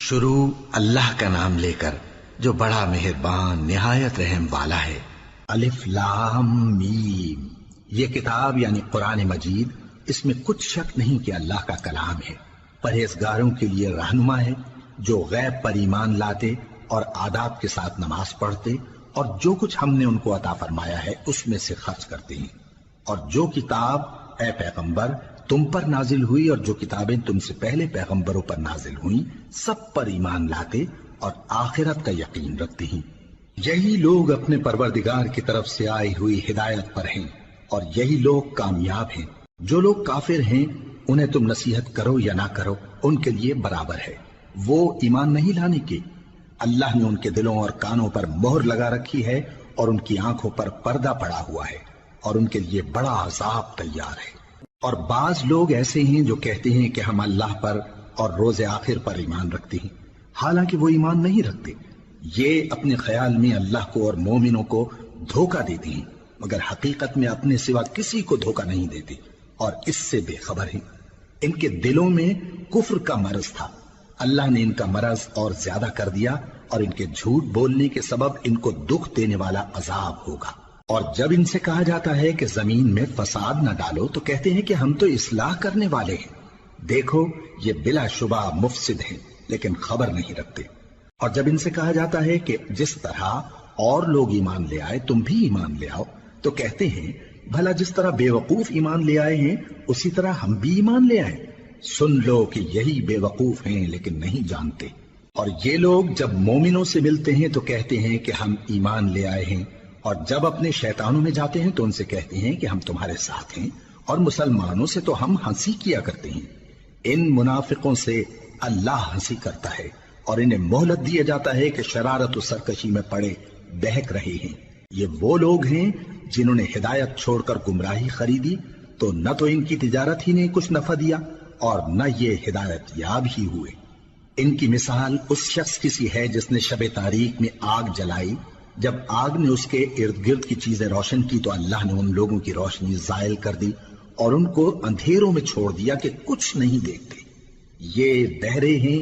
شروع اللہ کا نام لے کر جو بڑا مہربان نہایت رحم والا ہے۔ الف لام میم، یہ کتاب یعنی قرآن مجید، اس میں کچھ شک نہیں کہ اللہ کا کلام ہے، پرہیزگاروں کے لیے رہنما ہے جو غیب پر ایمان لاتے اور آداب کے ساتھ نماز پڑھتے اور جو کچھ ہم نے ان کو عطا فرمایا ہے اس میں سے خرچ کرتے ہیں، اور جو کتاب اے پیغمبر تم پر نازل ہوئی اور جو کتابیں تم سے پہلے پیغمبروں پر نازل ہوئیں سب پر ایمان لاتے اور آخرت کا یقین رکھتے ہیں۔ یہی لوگ اپنے پروردگار کی طرف سے آئی ہوئی ہدایت پر ہیں اور یہی لوگ کامیاب ہیں۔ جو لوگ کافر ہیں انہیں تم نصیحت کرو یا نہ کرو ان کے لیے برابر ہے، وہ ایمان نہیں لانے کے۔ اللہ نے ان کے دلوں اور کانوں پر مہر لگا رکھی ہے اور ان کی آنکھوں پر پردہ پڑا ہوا ہے اور ان کے لیے بڑا عذاب تیار ہے۔ اور بعض لوگ ایسے ہیں جو کہتے ہیں کہ ہم اللہ پر اور روز آخر پر ایمان رکھتے ہیں، حالانکہ وہ ایمان نہیں رکھتے۔ یہ اپنے خیال میں اللہ کو اور مومنوں کو دھوکہ دیتے ہیں، مگر حقیقت میں اپنے سوا کسی کو دھوکہ نہیں دیتے اور اس سے بے خبر ہیں۔ ان کے دلوں میں کفر کا مرض تھا، اللہ نے ان کا مرض اور زیادہ کر دیا اور ان کے جھوٹ بولنے کے سبب ان کو دکھ دینے والا عذاب ہوگا۔ اور جب ان سے کہا جاتا ہے کہ زمین میں فساد نہ ڈالو تو کہتے ہیں کہ ہم تو اصلاح کرنے والے ہیں۔ دیکھو یہ بلا شبہ مفسد ہیں لیکن خبر نہیں رکھتے۔ اور جب ان سے کہا جاتا ہے کہ جس طرح اور لوگ ایمان لے آئے تم بھی ایمان لے آؤ تو کہتے ہیں بھلا جس طرح بے وقوف ایمان لے آئے ہیں اسی طرح ہم بھی ایمان لے آئے۔ سن لو کہ یہی بے وقوف ہیں لیکن نہیں جانتے۔ اور یہ لوگ جب مومنوں سے ملتے ہیں تو کہتے ہیں کہ ہم ایمان لے آئے ہیں، اور جب اپنے شیطانوں میں جاتے ہیں تو ان سے کہتے ہیں کہ ہم تمہارے ساتھ ہیں، اور مسلمانوں سے تو ہم ہنسی کیا کرتے ہیں۔ ان منافقوں سے اللہ ہنسی کرتا ہے اور انہیں مہلت دیا جاتا ہے کہ شرارت و سرکشی میں پڑے بہک رہے ہیں۔ یہ وہ لوگ ہیں جنہوں نے ہدایت چھوڑ کر گمراہی خریدی تو نہ تو ان کی تجارت ہی نے کچھ نفع دیا اور نہ یہ ہدایت یاب ہی ہوئے۔ ان کی مثال اس شخص کی سی ہے جس نے شب تاریک میں آگ جلائی، جب آگ نے اس کے ارد گرد کی چیزیں روشن کی تو اللہ نے ان لوگوں کی روشنی زائل کر دی اور ان کو اندھیروں میں چھوڑ دیا کہ کچھ نہیں دیکھتے۔ یہ بہرے ہیں،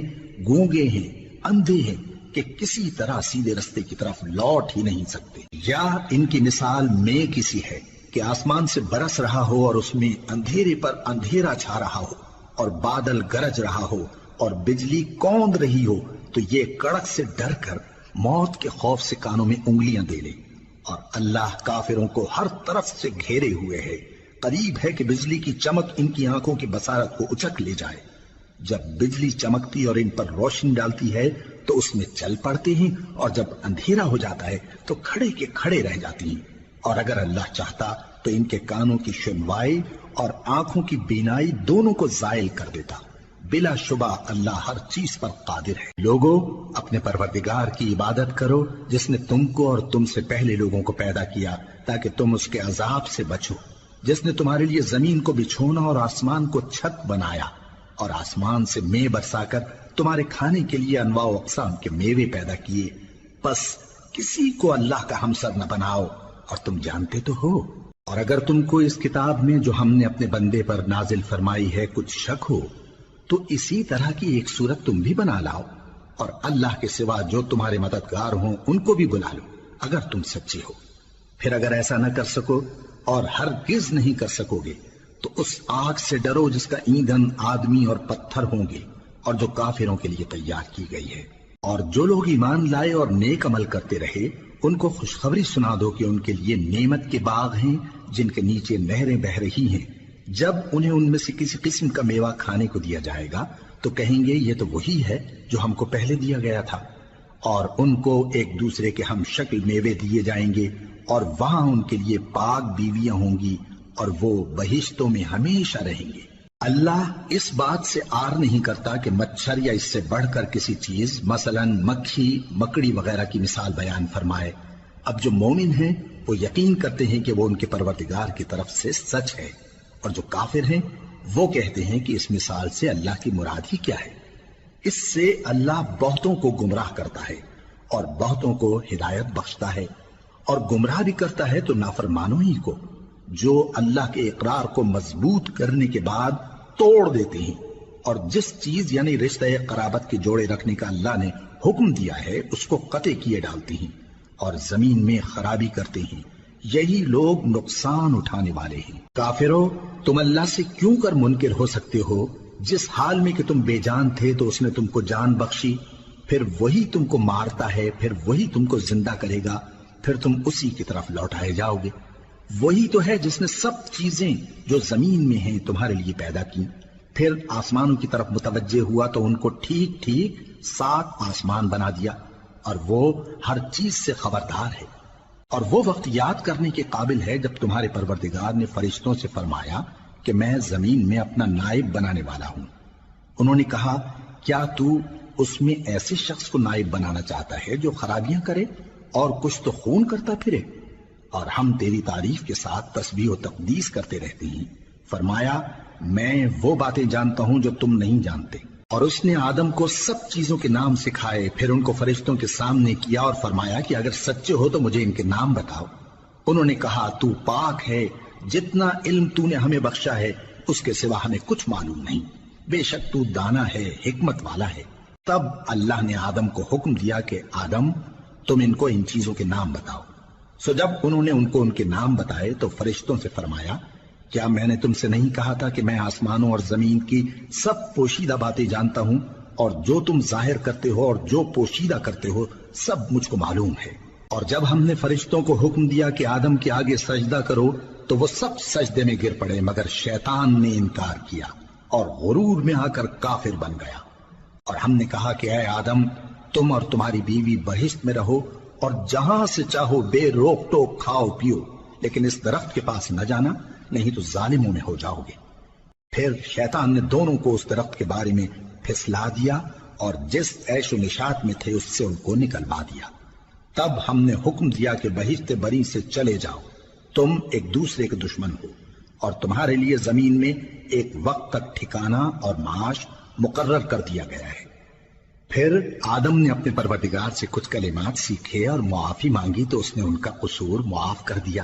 گونگے ہیں، اندھے ہیں کہ کسی طرح سیدھے رستے کی طرف لوٹ ہی نہیں سکتے۔ یا ان کی مثال میں کسی ہے کہ آسمان سے برس رہا ہو اور اس میں اندھیرے پر اندھیرا چھا رہا ہو اور بادل گرج رہا ہو اور بجلی کوند رہی ہو تو یہ کڑک سے ڈر کر موت کے خوف سے کانوں میں انگلیاں دے لے۔ اور اللہ کافروں کو ہر طرف سے گھیرے ہوئے ہے، قریب ہے کہ بجلی کی چمک ان کی آنکھوں کی بصارت کو اچک لے جائے۔ جب بجلی چمکتی اور ان پر روشنی ڈالتی ہے تو اس میں چل پڑتے ہیں، اور جب اندھیرا ہو جاتا ہے تو کھڑے کے کھڑے رہ جاتے ہیں۔ اور اگر اللہ چاہتا تو ان کے کانوں کی سنوائی اور آنکھوں کی بینائی دونوں کو زائل کر دیتا۔ بلا شبہ اللہ ہر چیز پر قادر ہے۔ لوگوں اپنے پروردگار کی عبادت کرو جس نے تم کو اور تم سے پہلے لوگوں کو پیدا کیا تاکہ تم اس کے عذاب سے بچو، جس نے تمہارے لیے زمین کو بچھونا اور آسمان کو چھت بنایا اور آسمان سے مے برسا کر تمہارے کھانے کے لیے انواع و اقسام کے میوے پیدا کیے۔ بس کسی کو اللہ کا ہمسر نہ بناؤ اور تم جانتے تو ہو۔ اور اگر تم کو اس کتاب میں جو ہم نے اپنے بندے پر نازل فرمائی ہے کچھ شک ہو تو اسی طرح کی ایک صورت تم بھی بنا لاؤ اور اللہ کے سوا جو تمہارے مددگار ہوں ان کو بھی بلا لو اگر تم سچے ہو۔ پھر اگر ایسا نہ کر سکو اور ہرگز نہیں کر سکو گے تو اس آگ سے ڈرو جس کا ایندھن آدمی اور پتھر ہوں گے اور جو کافروں کے لیے تیار کی گئی ہے۔ اور جو لوگ ایمان لائے اور نیک عمل کرتے رہے ان کو خوشخبری سنا دو کہ ان کے لیے نعمت کے باغ ہیں جن کے نیچے نہریں بہ رہی ہیں۔ جب انہیں ان میں سے کسی قسم کا میوہ کھانے کو دیا جائے گا تو کہیں گے یہ تو وہی ہے جو ہم کو پہلے دیا گیا تھا، اور ان کو ایک دوسرے کے ہم شکل میوے دیے جائیں گے اور وہاں ان کے لیے پاک بیویاں ہوں گی اور وہ بہشتوں میں ہمیشہ رہیں گے۔ اللہ اس بات سے آر نہیں کرتا کہ مچھر یا اس سے بڑھ کر کسی چیز مثلا مکھی مکڑی وغیرہ کی مثال بیان فرمائے۔ اب جو مومن ہیں وہ یقین کرتے ہیں کہ وہ ان کے پروردگار کی طرف سے سچ ہے، اور جو کافر ہیں وہ کہتے ہیں کہ اس مثال سے اللہ کی مراد ہی کیا ہے۔ اس سے اللہ بہتوں کو گمراہ کرتا ہے اور بہتوں کو ہدایت بخشتا ہے، اور گمراہ بھی کرتا ہے تو نافرمانوں ہی کو، جو اللہ کے اقرار کو مضبوط کرنے کے بعد توڑ دیتے ہیں اور جس چیز یعنی رشتہ قرابت کے جوڑے رکھنے کا اللہ نے حکم دیا ہے اس کو قطع کیے ڈالتی ہیں اور زمین میں خرابی کرتے ہیں، یہی لوگ نقصان اٹھانے والے ہیں۔ کافرو، تم اللہ سے کیوں کر منکر ہو سکتے ہو؟ جس حال میں کہ تم بے جان تھے تو اس نے تم کو جان بخشی، پھر وہی تم کو مارتا ہے، پھر وہی تم کو زندہ کرے گا، پھر تم اسی کی طرف لوٹائے جاؤ گے۔ وہی تو ہے جس نے سب چیزیں جو زمین میں ہیں تمہارے لیے پیدا کی، پھر آسمانوں کی طرف متوجہ ہوا تو ان کو ٹھیک ٹھیک 7 آسمان بنا دیا، اور وہ ہر چیز سے خبردار ہے۔ اور وہ وقت یاد کرنے کے قابل ہے جب تمہارے پروردگار نے فرشتوں سے فرمایا کہ میں زمین میں اپنا نائب بنانے والا ہوں۔ انہوں نے کہا، کیا تو اس میں ایسے شخص کو نائب بنانا چاہتا ہے جو خرابیاں کرے اور کچھ تو خون کرتا پھرے؟ اور ہم تیری تعریف کے ساتھ تسبیح و تقدیس کرتے رہتے ہیں۔ فرمایا، میں وہ باتیں جانتا ہوں جو تم نہیں جانتے۔ اور اس نے آدم کو سب چیزوں کے نام سکھائے، پھر ان کو فرشتوں کے سامنے کیا اور فرمایا کہ اگر سچے ہو تو مجھے ان کے نام بتاؤ۔ انہوں نے کہا، تو پاک ہے، جتنا علم تو نے ہمیں بخشا ہے اس کے سوا ہمیں کچھ معلوم نہیں، بے شک تو دانا ہے، حکمت والا ہے۔ تب اللہ نے آدم کو حکم دیا کہ آدم، تم ان کو ان چیزوں کے نام بتاؤ۔ سو جب انہوں نے ان کو ان کے نام بتائے تو فرشتوں سے فرمایا، کیا میں نے تم سے نہیں کہا تھا کہ میں آسمانوں اور زمین کی سب پوشیدہ باتیں جانتا ہوں، اور جو تم ظاہر کرتے ہو اور جو پوشیدہ کرتے ہو سب مجھ کو معلوم ہے۔ اور جب ہم نے فرشتوں کو حکم دیا کہ آدم کے آگے سجدہ کرو تو وہ سب سجدے میں گر پڑے مگر شیطان نے انکار کیا اور غرور میں آ کر کافر بن گیا۔ اور ہم نے کہا کہ اے آدم، تم اور تمہاری بیوی بہشت میں رہو اور جہاں سے چاہو بے روک ٹوک کھاؤ پیو، لیکن اس درخت کے پاس نہ جانا، نہیں تو ظالموں میں ہو جاؤ گے۔ پھر شیطان نے دونوں کو اس درخت کے بارے میں پھسلا دیا اور جس عیش و نشاط میں تھے اس سے ان کو نکلوا دیا۔ تب ہم نے حکم دیا کہ بہشت بری سے چلے جاؤ، تم ایک دوسرے کے دشمن ہو، اور تمہارے لیے زمین میں ایک وقت تک ٹھکانہ اور معاش مقرر کر دیا گیا ہے۔ پھر آدم نے اپنے پروردگار سے کچھ کلمات سیکھے اور معافی مانگی تو اس نے ان کا قصور معاف کر دیا۔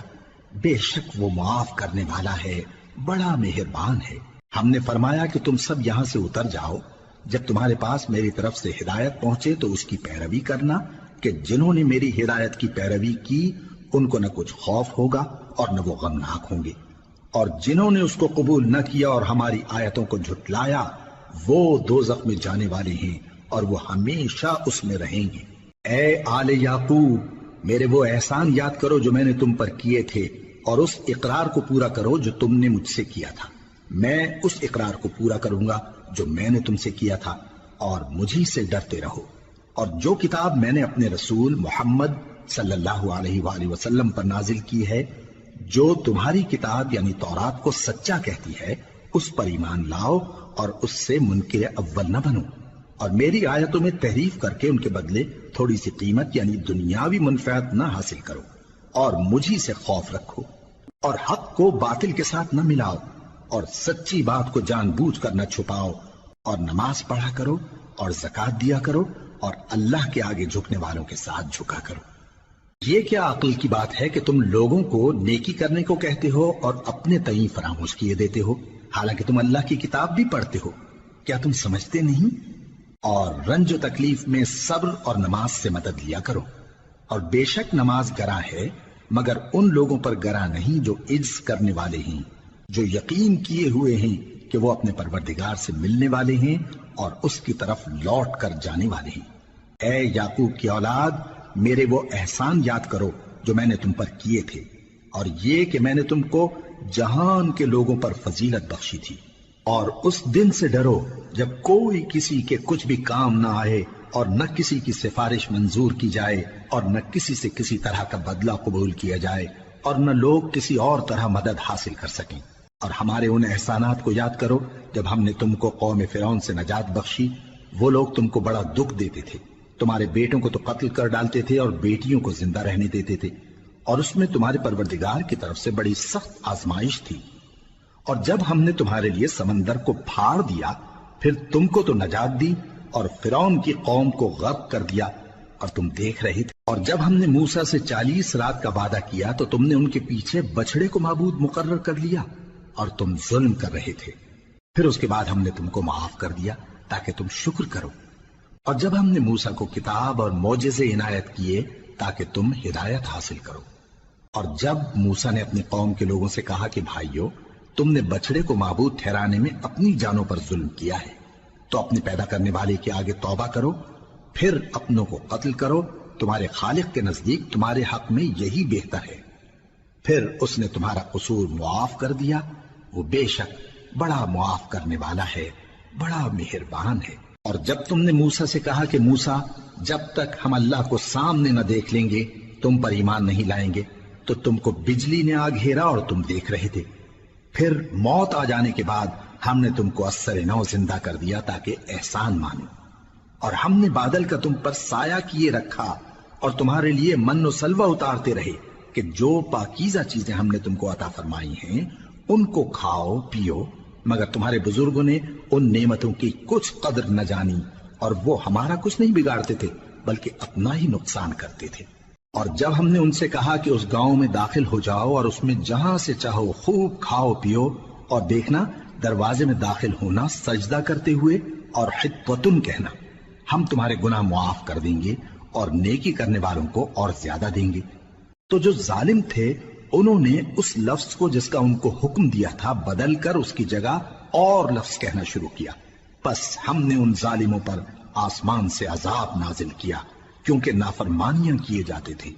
بے شک وہ معاف کرنے والا ہے، بڑا مہربان ہے۔ ہم نے فرمایا کہ تم سب یہاں سے اتر جاؤ، جب تمہارے پاس میری طرف سے ہدایت پہنچے تو اس کی پیروی کرنا، کہ جنہوں نے میری ہدایت کی پیروی کی ان کو نہ کچھ خوف ہوگا اور نہ وہ غمناک ہوں گے، اور جنہوں نے اس کو قبول نہ کیا اور ہماری آیتوں کو جھٹلایا وہ دوزخ میں جانے والے ہیں اور وہ ہمیشہ اس میں رہیں گے۔ اے آل یعقوب، میرے وہ احسان یاد کرو جو میں نے تم پر کیے تھے، اور اس اقرار کو پورا کرو جو تم نے مجھ سے کیا تھا۔ میں اس اقرار کو پورا کروں گا جو میں نے تم سے کیا تھا، اور مجھی سے ڈرتے رہو۔ اور جو کتاب میں نے اپنے رسول محمد صلی اللہ علیہ وآلہ وسلم پر نازل کی ہے، جو تمہاری کتاب یعنی تورات کو سچا کہتی ہے، اس پر ایمان لاؤ اور اس سے منکر اول نہ بنو، اور میری آیتوں میں تحریف کر کے ان کے بدلے تھوڑی سی قیمت یعنی دنیاوی منفعت نہ حاصل کرو، اور مجھی سے خوف رکھو، اور حق کو باطل کے ساتھ نہ ملاؤ، اور سچی بات کو جان بوجھ کر نہ چھپاؤ، اور نماز پڑھا کرو اور زکوٰۃ دیا کرو، اور اللہ کے آگے جھکنے والوں کے ساتھ جھکا کرو۔ یہ کیا عقل کی بات ہے کہ تم لوگوں کو نیکی کرنے کو کہتے ہو اور اپنے تئیں فراموش کیے دیتے ہو، حالانکہ تم اللہ کی کتاب بھی پڑھتے ہو؟ کیا تم سمجھتے نہیں؟ اور رنج و تکلیف میں صبر اور نماز سے مدد لیا کرو، اور بے شک نماز گراں ہے مگر ان لوگوں پر گراں نہیں جو عجز کرنے والے ہیں، جو یقین کیے ہوئے ہیں کہ وہ اپنے پروردگار سے ملنے والے ہیں اور اس کی طرف لوٹ کر جانے والے ہیں۔ اے یعقوب کی اولاد، میرے وہ احسان یاد کرو جو میں نے تم پر کیے تھے، اور یہ کہ میں نے تم کو جہان کے لوگوں پر فضیلت بخشی تھی۔ اور اس دن سے ڈرو جب کوئی کسی کے کچھ بھی کام نہ آئے، اور نہ کسی کی سفارش منظور کی جائے، اور نہ کسی سے کسی طرح کا بدلہ قبول کیا جائے، اور نہ لوگ کسی اور طرح مدد حاصل کر سکیں۔ اور ہمارے ان احسانات کو یاد کرو جب ہم نے تم کو قوم فرعون سے نجات بخشی۔ وہ لوگ تم کو بڑا دکھ دیتے تھے، تمہارے بیٹوں کو تو قتل کر ڈالتے تھے اور بیٹیوں کو زندہ رہنے دیتے تھے، اور اس میں تمہارے پروردگار کی طرف سے بڑی سخت آزمائش تھی۔ اور جب ہم نے تمہارے لیے سمندر کو پھاڑ دیا، پھر تم کو تو نجات دی اور فرعون کی قوم کو غرق کر دیا، اور تم دیکھ رہے تھے۔ اور جب ہم نے موسیٰ سے 40 رات کا وعدہ کیا تو تم نے ان کے پیچھے بچڑے کو معبود مقرر کر لیا، اور تم ظلم کر رہے تھے۔ پھر اس کے بعد ہم نے تم کو معاف کر دیا تاکہ تم شکر کرو، اور جب ہم نے موسیٰ کو کتاب اور معجزے عنایت کیے تاکہ تم ہدایت حاصل کرو۔ اور جب موسیٰ نے اپنی قوم کے لوگوں سے کہا کہ بھائیو، تم نے بچڑے کو معبود ٹھہرانے میں اپنی جانوں پر ظلم کیا ہے، تو اپنے پیدا کرنے والے کے آگے توبہ کرو، پھر اپنوں کو قتل کرو، تمہارے خالق کے نزدیک تمہارے حق میں یہی بہتر ہے۔ پھر اس نے تمہارا قصور معاف کر دیا، وہ بے شک بڑا معاف کرنے والا ہے، بڑا مہربان ہے۔ اور جب تم نے موسیٰ سے کہا کہ موسیٰ، جب تک ہم اللہ کو سامنے نہ دیکھ لیں گے تم پر ایمان نہیں لائیں گے، تو تم کو بجلی نے آ گھیرا اور تم دیکھ رہے تھے۔ پھر موت آ جانے کے بعد ہم نے تم کو اثر نو زندہ کر دیا تاکہ احسان مانو، اور ہم نے بادل کا تم پر سایہ کیے رکھا اور تمہارے لیے من و سلوہ اتارتے رہے کہ جو پاکیزہ چیزیں ہم نے تم کو عطا فرمائی ہیں ان کو کھاؤ پیو، مگر تمہارے بزرگوں نے ان نعمتوں کی کچھ قدر نہ جانی، اور وہ ہمارا کچھ نہیں بگاڑتے تھے بلکہ اپنا ہی نقصان کرتے تھے۔ اور جب ہم نے ان سے کہا کہ اس گاؤں میں داخل ہو جاؤ اور اس میں جہاں سے چاہو خوب کھاؤ پیو، اور دیکھنا دروازے میں داخل ہونا سجدہ کرتے ہوئے اور حطوۃن کہنا، ہم تمہارے گناہ معاف کر دیں گے اور نیکی کرنے والوں کو اور زیادہ دیں گے، تو جو ظالم تھے انہوں نے اس لفظ کو جس کا ان کو حکم دیا تھا بدل کر اس کی جگہ اور لفظ کہنا شروع کیا، پس ہم نے ان ظالموں پر آسمان سے عذاب نازل کیا کیونکہ نافرمانیاں کیے جاتے تھے۔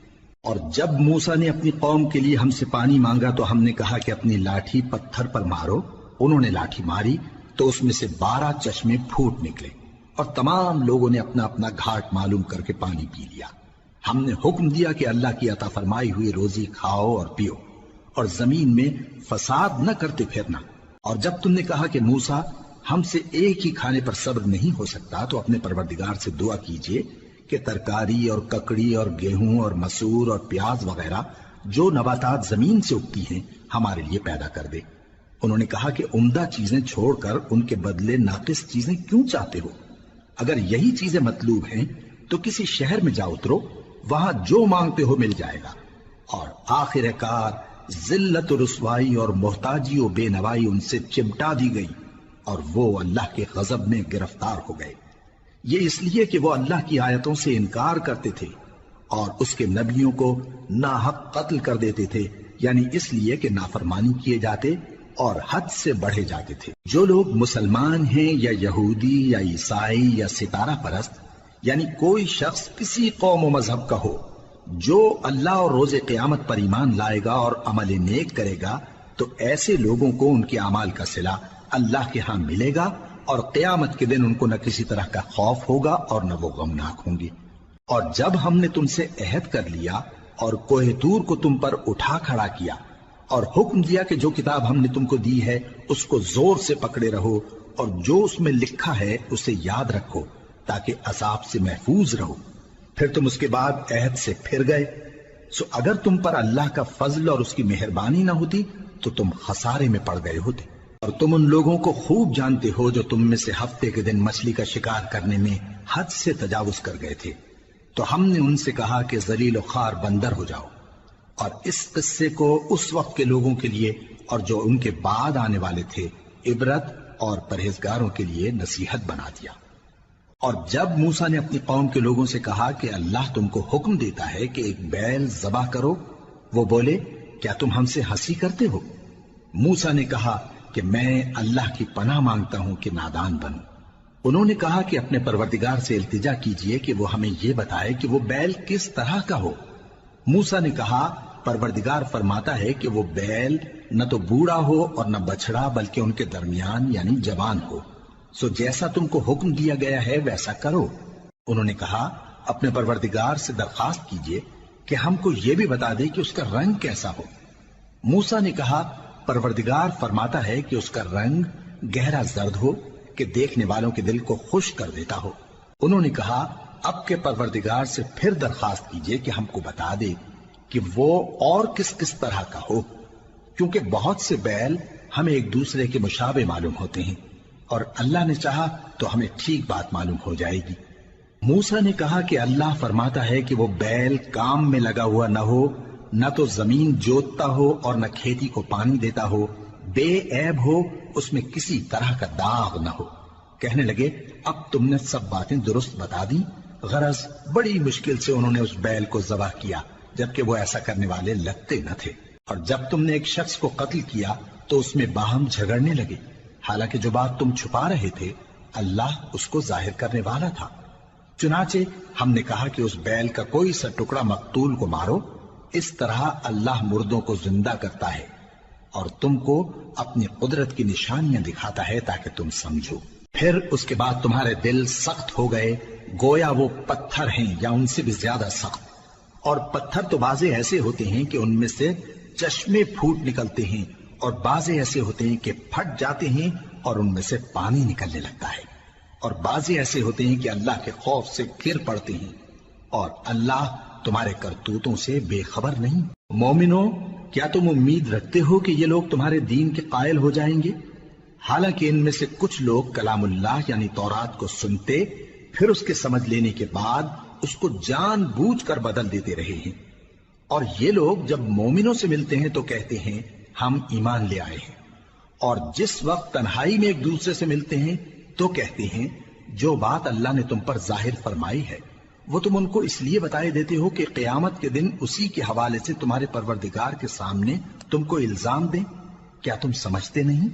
اور جب موسیٰ نے اپنی قوم کے لیے ہم سے پانی مانگا تو ہم نے کہا کہ اپنی لاٹھی پتھر پر مارو، انہوں نے لاٹھی ماری تو اس میں سے 12 چشمے پھوٹ نکلے، اور تمام لوگوں نے اپنا اپنا گھاٹ معلوم کر کے پانی پی لیا۔ ہم نے حکم دیا کہ اللہ کی عطا فرمائی ہوئی روزی کھاؤ اور پیو، اور زمین میں فساد نہ کرتے پھرنا۔ اور جب تم نے کہا کہ موسیٰ، ہم سے ایک ہی کھانے پر صبر نہیں ہو سکتا، تو اپنے پروردگار سے دعا کیجئے کہ ترکاری اور ککڑی اور گیہوں اور مسور اور پیاز وغیرہ جو نباتات زمین سے اگتی ہیں ہمارے لیے پیدا کر دے۔ انہوں نے کہا کہ عمدہ چیزیں چھوڑ کر ان کے بدلے ناقص چیزیں کیوں چاہتے ہو؟ اگر یہی چیزیں مطلوب ہیں تو کسی شہر میں جا اترو، وہاں جو مانگتے ہو مل جائے گا۔ اور آخر کار ذلت و رسوائی اور محتاجی و بے نوائی ان سے چمٹا دی گئی، اور وہ اللہ کے غضب میں گرفتار ہو گئے، یہ اس لیے کہ وہ اللہ کی آیتوں سے انکار کرتے تھے اور اس کے نبیوں کو ناحق قتل کر دیتے تھے، یعنی اس لیے کہ نافرمانی کیے جاتے اور حد سے بڑھے جاتے تھے۔ جو لوگ مسلمان ہیں یا یہودی یا عیسائی یا ستارہ پرست، یعنی کوئی شخص کسی قوم و مذہب کا ہو، جو اللہ اور روز قیامت پر ایمان لائے گا اور عمل نیک کرے گا، تو ایسے لوگوں کو ان کے اعمال کا صلہ اللہ کے ہاں ملے گا، اور قیامت کے دن ان کو نہ کسی طرح کا خوف ہوگا اور نہ وہ غمناک ہوں گے۔ اور جب ہم نے تم سے عہد کر لیا اور کوہ طور کو تم پر اٹھا کھڑا کیا اور حکم دیا کہ جو کتاب ہم نے تم کو دی ہے اس کو زور سے پکڑے رہو، اور جو اس میں لکھا ہے اسے یاد رکھو تاکہ عذاب سے محفوظ رہو، پھر تم اس کے بعد عہد سے پھر گئے، سو اگر تم پر اللہ کا فضل اور اس کی مہربانی نہ ہوتی تو تم خسارے میں پڑ گئے ہوتے۔ اور تم ان لوگوں کو خوب جانتے ہو جو تم میں سے ہفتے کے دن مچھلی کا شکار کرنے میں حد سے تجاوز کر گئے تھے، تو ہم نے ان سے کہا کہ ذلیل و خوار بندر ہو جاؤ، اور اس قصے کو اس وقت کے لوگوں کے لیے اور جو ان کے بعد آنے والے تھے عبرت اور پرہیزگاروں کے لیے نصیحت بنا دیا۔ اور جب موسیٰ نے اپنی قوم کے لوگوں سے کہا کہ اللہ تم کو حکم دیتا ہے کہ ایک بیل ذبح کرو، وہ بولے کیا تم ہم سے ہنسی کرتے ہو؟ موسیٰ نے کہا کہ میں اللہ کی پناہ مانگتا ہوں کہ نادان بنوں۔ انہوں نے کہا کہ اپنے پروردگار سے التجا کیجئے کہ وہ ہمیں یہ بتائے کہ وہ بیل کس طرح کا ہو۔ موسیٰ نے کہا پروردگار فرماتا ہے کہ وہ بیل نہ تو بوڑھا ہو اور نہ بچڑا بلکہ ان کے درمیان یعنی جوان ہو، سو جیسا تم کو حکم دیا گیا ہے ویسا کرو۔ انہوں نے کہا اپنے پروردگار سے درخواست کیجئے کہ ہم کو یہ بھی بتا دے کہ اس کا رنگ کیسا ہو۔ موسیٰ نے کہا پروردگار فرماتا ہے کہ اس کا رنگ گہرا زرد ہو کہ دیکھنے والوں کے دل کو خوش کر دیتا ہو۔ انہوں نے کہا اب کے پروردگار سے پھر درخواست کیجئے کہ ہم کو بتا دے کہ وہ اور کس کس طرح کا ہو، کیونکہ بہت سے بیل ہمیں ایک دوسرے کے مشابہ معلوم ہوتے ہیں، اور اللہ نے چاہا تو ہمیں ٹھیک بات معلوم ہو جائے گی۔ موسیٰ نے کہا کہ اللہ فرماتا ہے کہ وہ بیل کام میں لگا ہوا نہ ہو، نہ تو زمین جوتتا ہو اور نہ کھیتی کو پانی دیتا ہو، بے عیب ہو اس میں کسی طرح کا داغ نہ ہو۔ کہنے لگے اب تم نے سب باتیں درست بتا دی، غرض بڑی مشکل سے انہوں نے اس بیل کو ذبح کیا، جبکہ وہ ایسا کرنے والے لگتے نہ تھے۔ اور جب تم نے ایک شخص کو قتل کیا تو اس میں باہم جھگڑنے لگے، حالانکہ جو بات تم چھپا رہے تھے اللہ اس کو ظاہر کرنے والا تھا۔ چنانچہ ہم نے کہا کہ اس بیل کا کوئی سا ٹکڑا مقتول کو مارو، اس طرح اللہ مردوں کو زندہ کرتا ہے اور تم کو اپنی قدرت کی نشانیاں دکھاتا ہے تاکہ تم سمجھو۔ پھر اس کے بعد تمہارے دل سخت ہو گئے، گویا وہ پتھر ہیں یا ان سے بھی زیادہ سخت۔ اور پتھر تو بعضے ایسے ہوتے ہیں کہ ان میں سے چشمے پھوٹ نکلتے ہیں، اور بعضے ایسے ہوتے ہیں کہ پھٹ جاتے ہیں اور ان میں سے پانی نکلنے لگتا ہے، اور بعضے ایسے ہوتے ہیں کہ اللہ کے خوف سے گر پڑتے ہیں، اور اللہ تمہارے کرتوتوں سے بے خبر نہیں۔ مومنو، کیا تم امید رکھتے ہو کہ یہ لوگ تمہارے دین کے قائل ہو جائیں گے؟ حالانکہ ان میں سے کچھ لوگ کلام اللہ یعنی تورات کو سنتے، پھر اس کے سمجھ لینے کے بعد اس کو جان بوجھ کر بدل دیتے رہے ہیں، اور یہ لوگ جب مومنوں سے ملتے ہیں تو کہتے ہیں ہم ایمان لے آئے ہیں، اور جس وقت تنہائی میں ایک دوسرے سے ملتے ہیں تو کہتے ہیں جو بات اللہ نے تم پر ظاہر فرمائی ہے وہ تم ان کو اس لیے بتائے دیتے ہو کہ قیامت کے دن اسی کے حوالے سے تمہارے پروردگار کے سامنے تم کو الزام دیں۔ کیا تم سمجھتے نہیں؟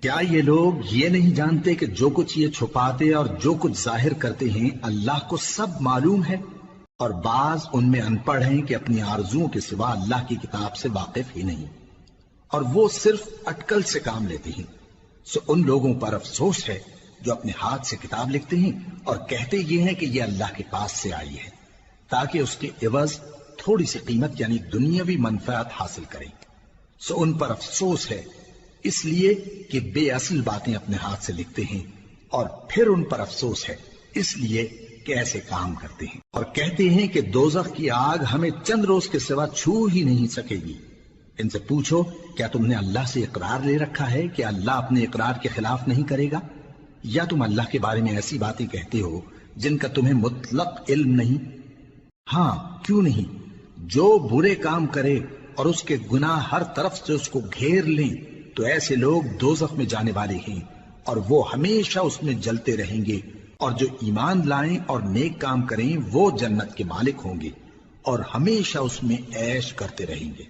کیا یہ لوگ یہ نہیں جانتے کہ جو کچھ یہ چھپاتے اور جو کچھ ظاہر کرتے ہیں اللہ کو سب معلوم ہے؟ اور بعض ان میں ان پڑھ ہیں کہ اپنی آرزوؤں کے سوا اللہ کی کتاب سے واقف ہی نہیں، اور وہ صرف اٹکل سے کام لیتے ہیں۔ سو ان لوگوں پر افسوس ہے جو اپنے ہاتھ سے کتاب لکھتے ہیں اور کہتے یہ ہیں کہ یہ اللہ کے پاس سے آئی ہے، تاکہ اس کے عوض تھوڑی سی قیمت یعنی دنیاوی منفعت حاصل کریں۔ سو ان پر افسوس ہے اس لیے کہ بے اصل باتیں اپنے ہاتھ سے لکھتے ہیں، اور پھر ان پر افسوس ہے اس لیے کہ ایسے کام کرتے ہیں، اور کہتے ہیں کہ دوزخ کی آگ ہمیں چند روز کے سوا چھو ہی نہیں سکے گی۔ ان سے پوچھو کیا تم نے اللہ سے اقرار لے رکھا ہے کہ اللہ اپنے اقرار کے خلاف نہیں کرے گا، یا تم اللہ کے بارے میں ایسی باتیں کہتے ہو جن کا تمہیں مطلق علم نہیں؟ ہاں کیوں نہیں، جو برے کام کرے اور اس کے گناہ ہر طرف سے اس کو گھیر لیں تو ایسے لوگ دوزخ میں جانے والے ہیں، اور وہ ہمیشہ اس میں جلتے رہیں گے، اور جو ایمان لائیں اور نیک کام کریں وہ جنت کے مالک ہوں گے اور ہمیشہ اس میں عیش کرتے رہیں گے۔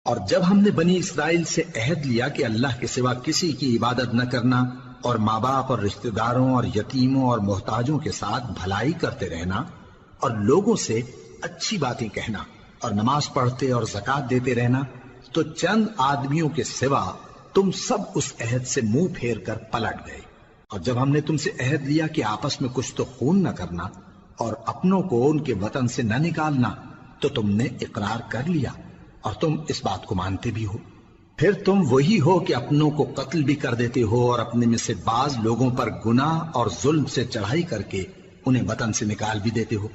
اور جب ہم نے بنی اسرائیل سے عہد لیا کہ اللہ کے سوا کسی کی عبادت نہ کرنا، اور ماں باپ اور رشتہ داروں اور یتیموں اور محتاجوں کے ساتھ بھلائی کرتے رہنا، اور لوگوں سے اچھی باتیں کہنا، اور نماز پڑھتے اور زکوٰۃ دیتے رہنا، تو چند آدمیوں کے سوا تم سب اس عہد سے منہ پھیر کر پلٹ گئے۔ اور جب ہم نے تم سے عہد لیا کہ آپس میں کچھ تو خون نہ کرنا اور اپنوں کو ان کے وطن سے نہ نکالنا، تو تم نے اقرار کر لیا اور تم اس بات کو مانتے بھی ہو۔ پھر تم وہی ہو کہ اپنوں کو قتل بھی کر دیتے ہو اور اپنے میں سے بعض لوگوں پر گناہ اور ظلم سے چڑھائی کر کے انہیں وطن سے نکال بھی دیتے ہو،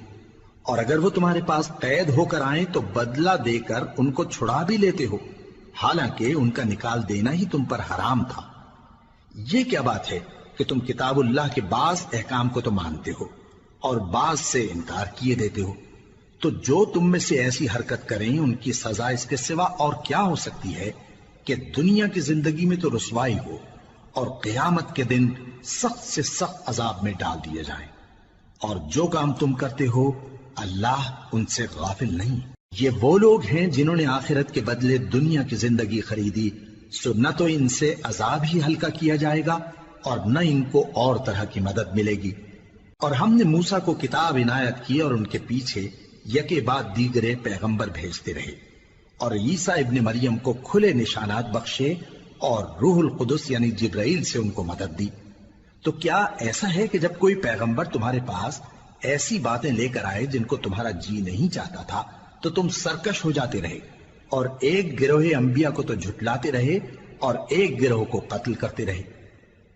اور اگر وہ تمہارے پاس قید ہو کر آئیں تو بدلہ دے کر ان کو چھڑا بھی لیتے ہو، حالانکہ ان کا نکال دینا ہی تم پر حرام تھا۔ یہ کیا بات ہے کہ تم کتاب اللہ کے بعض احکام کو تو مانتے ہو اور بعض سے انکار کیے دیتے ہو؟ تو جو تم میں سے ایسی حرکت کریں ان کی سزا اس کے سوا اور کیا ہو سکتی ہے کہ دنیا کی زندگی میں تو رسوائی ہو اور قیامت کے دن سخت سے سخت عذاب میں ڈال دیے جائیں۔ اور جو کام تم کرتے ہو اللہ ان سے غافل نہیں۔ یہ وہ لوگ ہیں جنہوں نے آخرت کے بدلے دنیا کی زندگی خریدی، سو نہ تو ان سے عذاب ہی ہلکا کیا جائے گا اور نہ ان کو اور طرح کی مدد ملے گی۔ اور ہم نے موسیٰ کو کتاب عنایت کی اور ان کے پیچھے یکے بعد دیگرے پیغمبر بھیجتے رہے، اور عیسیٰ ابن مریم کو کھلے نشانات بخشے اور روح القدس یعنی جبرائیل سے ان کو مدد دی۔ تو کیا ایسا ہے کہ جب کوئی پیغمبر تمہارے پاس ایسی باتیں لے کر آئے جن کو تمہارا جی نہیں چاہتا تھا تو تم سرکش ہو جاتے رہے، اور ایک گروہ انبیاء کو تو جھٹلاتے رہے اور ایک گروہ کو قتل کرتے رہے،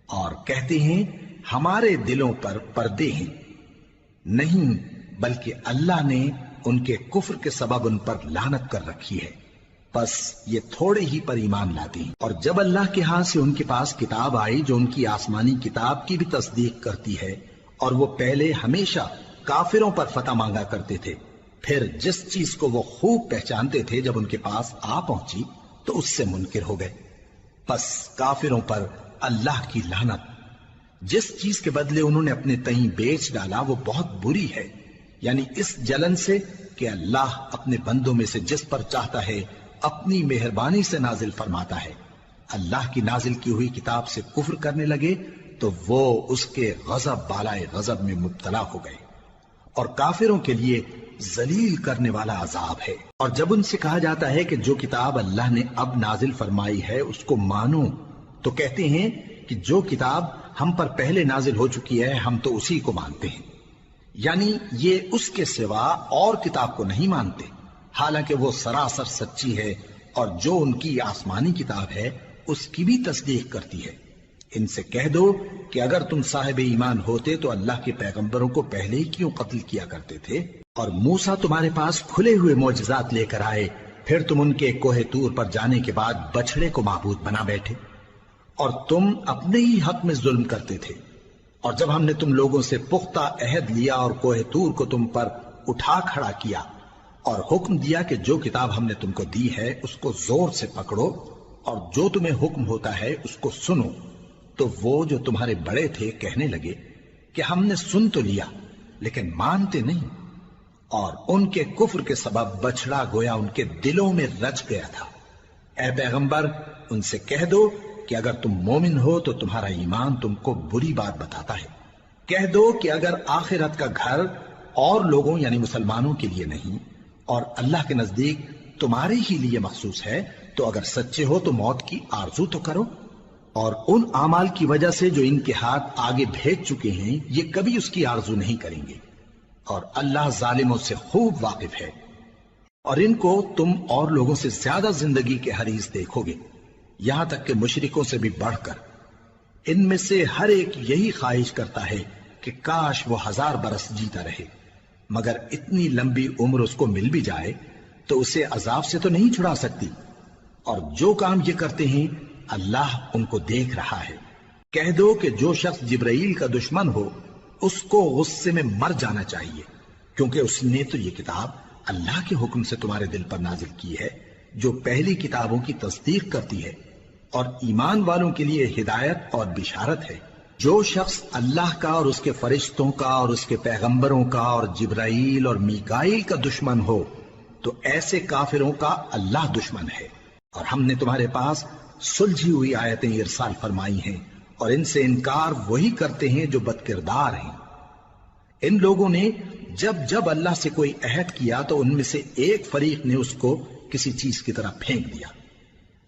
اور کہتے ہیں ہمارے دلوں پر پردے ہیں؟ نہیں، بلکہ اللہ نے ان کے کفر کے سبب ان پر لعنت کر رکھی ہے، بس یہ تھوڑے ہی پر ایمان لاتے ہیں۔ اور جب اللہ کے ہاں سے ان کے پاس کتاب آئی جو ان کی آسمانی کتاب کی بھی تصدیق کرتی ہے، اور وہ پہلے ہمیشہ کافروں پر فتح مانگا کرتے تھے، پھر جس چیز کو وہ خوب پہچانتے تھے جب ان کے پاس آ پہنچی تو اس سے منکر ہو گئے، بس کافروں پر اللہ کی لعنت! جس چیز کے بدلے انہوں نے اپنے تئیں بیچ ڈالا وہ بہت بری ہے، یعنی اس جلن سے کہ اللہ اپنے بندوں میں سے جس پر چاہتا ہے اپنی مہربانی سے نازل فرماتا ہے۔ اللہ کی نازل کی ہوئی کتاب سے کفر کرنے لگے تو وہ اس کے غضب بالائے غضب میں مبتلا ہو گئے، اور کافروں کے لیے ذلیل کرنے والا عذاب ہے۔ اور جب ان سے کہا جاتا ہے کہ جو کتاب اللہ نے اب نازل فرمائی ہے اس کو مانو، تو کہتے ہیں کہ جو کتاب ہم پر پہلے نازل ہو چکی ہے ہم تو اسی کو مانتے ہیں، یعنی یہ اس کے سوا اور کتاب کو نہیں مانتے، حالانکہ وہ سراسر سچی ہے، اور جو ان کی آسمانی کتاب ہے اس کی بھی تصدیق کرتی ہے۔ ان سے کہہ دو کہ اگر تم صاحب ایمان ہوتے تو اللہ کے پیغمبروں کو پہلے ہی کیوں قتل کیا کرتے تھے؟ اور موسیٰ تمہارے پاس کھلے ہوئے معجزات لے کر آئے، پھر تم ان کے کوہ طور پر جانے کے بعد بچڑے کو معبود بنا بیٹھے، اور تم اپنے ہی حق میں ظلم کرتے تھے۔ اور جب ہم نے تم لوگوں سے پختہ عہد لیا اور کوہ طور کو تم پر اٹھا کھڑا کیا اور حکم دیا کہ جو کتاب ہم نے تم کو دی ہے اس کو زور سے پکڑو اور جو تمہیں حکم ہوتا ہے اس کو سنو، تو وہ جو تمہارے بڑے تھے کہنے لگے کہ ہم نے سن تو لیا لیکن مانتے نہیں، اور ان کے کفر کے سبب بچڑا گویا ان کے دلوں میں رچ گیا تھا۔ اے پیغمبر ان سے کہہ دو کہ اگر تم مومن ہو تو تمہارا ایمان تم کو بری بات بتاتا ہے۔ کہہ دو کہ اگر آخرت کا گھر اور لوگوں یعنی مسلمانوں کے لیے نہیں اور اللہ کے نزدیک تمہارے ہی لیے مخصوص ہے تو اگر سچے ہو تو موت کی آرزو تو کرو، اور ان اعمال کی وجہ سے جو ان کے ہاتھ آگے بھیج چکے ہیں یہ کبھی اس کی آرزو نہیں کریں گے، اور اللہ ظالموں سے خوب واقف ہے۔ اور ان کو تم اور لوگوں سے زیادہ زندگی کے حریص دیکھو گے، یہاں تک کہ مشرکوں سے بھی بڑھ کر۔ ان میں سے ہر ایک یہی خواہش کرتا ہے کہ کاش وہ 1000 برس جیتا رہے، مگر اتنی لمبی عمر اس کو مل بھی جائے تو اسے عذاب سے تو نہیں چھڑا سکتی، اور جو کام یہ کرتے ہیں اللہ ان کو دیکھ رہا ہے۔ کہہ دو کہ جو شخص جبرائیل کا دشمن ہو اس کو غصے میں مر جانا چاہیے، کیونکہ اس نے تو یہ کتاب اللہ کے حکم سے تمہارے دل پر نازل کی ہے جو پہلی کتابوں کی تصدیق کرتی ہے، اور ایمان والوں کے لیے ہدایت اور بشارت ہے۔ جو شخص اللہ کا اور اس کے فرشتوں کا اور اس کے پیغمبروں کا اور جبرائیل اور میکائیل کا دشمن ہو تو ایسے کافروں کا اللہ دشمن ہے۔ اور ہم نے تمہارے پاس سلجھی ہوئی آیتیں ارسال فرمائی ہیں، اور ان سے انکار وہی کرتے ہیں جو بد کردار ہیں۔ ان لوگوں نے جب جب اللہ سے کوئی عہد کیا تو ان میں سے ایک فریق نے اس کو کسی چیز کی طرح پھینک دیا۔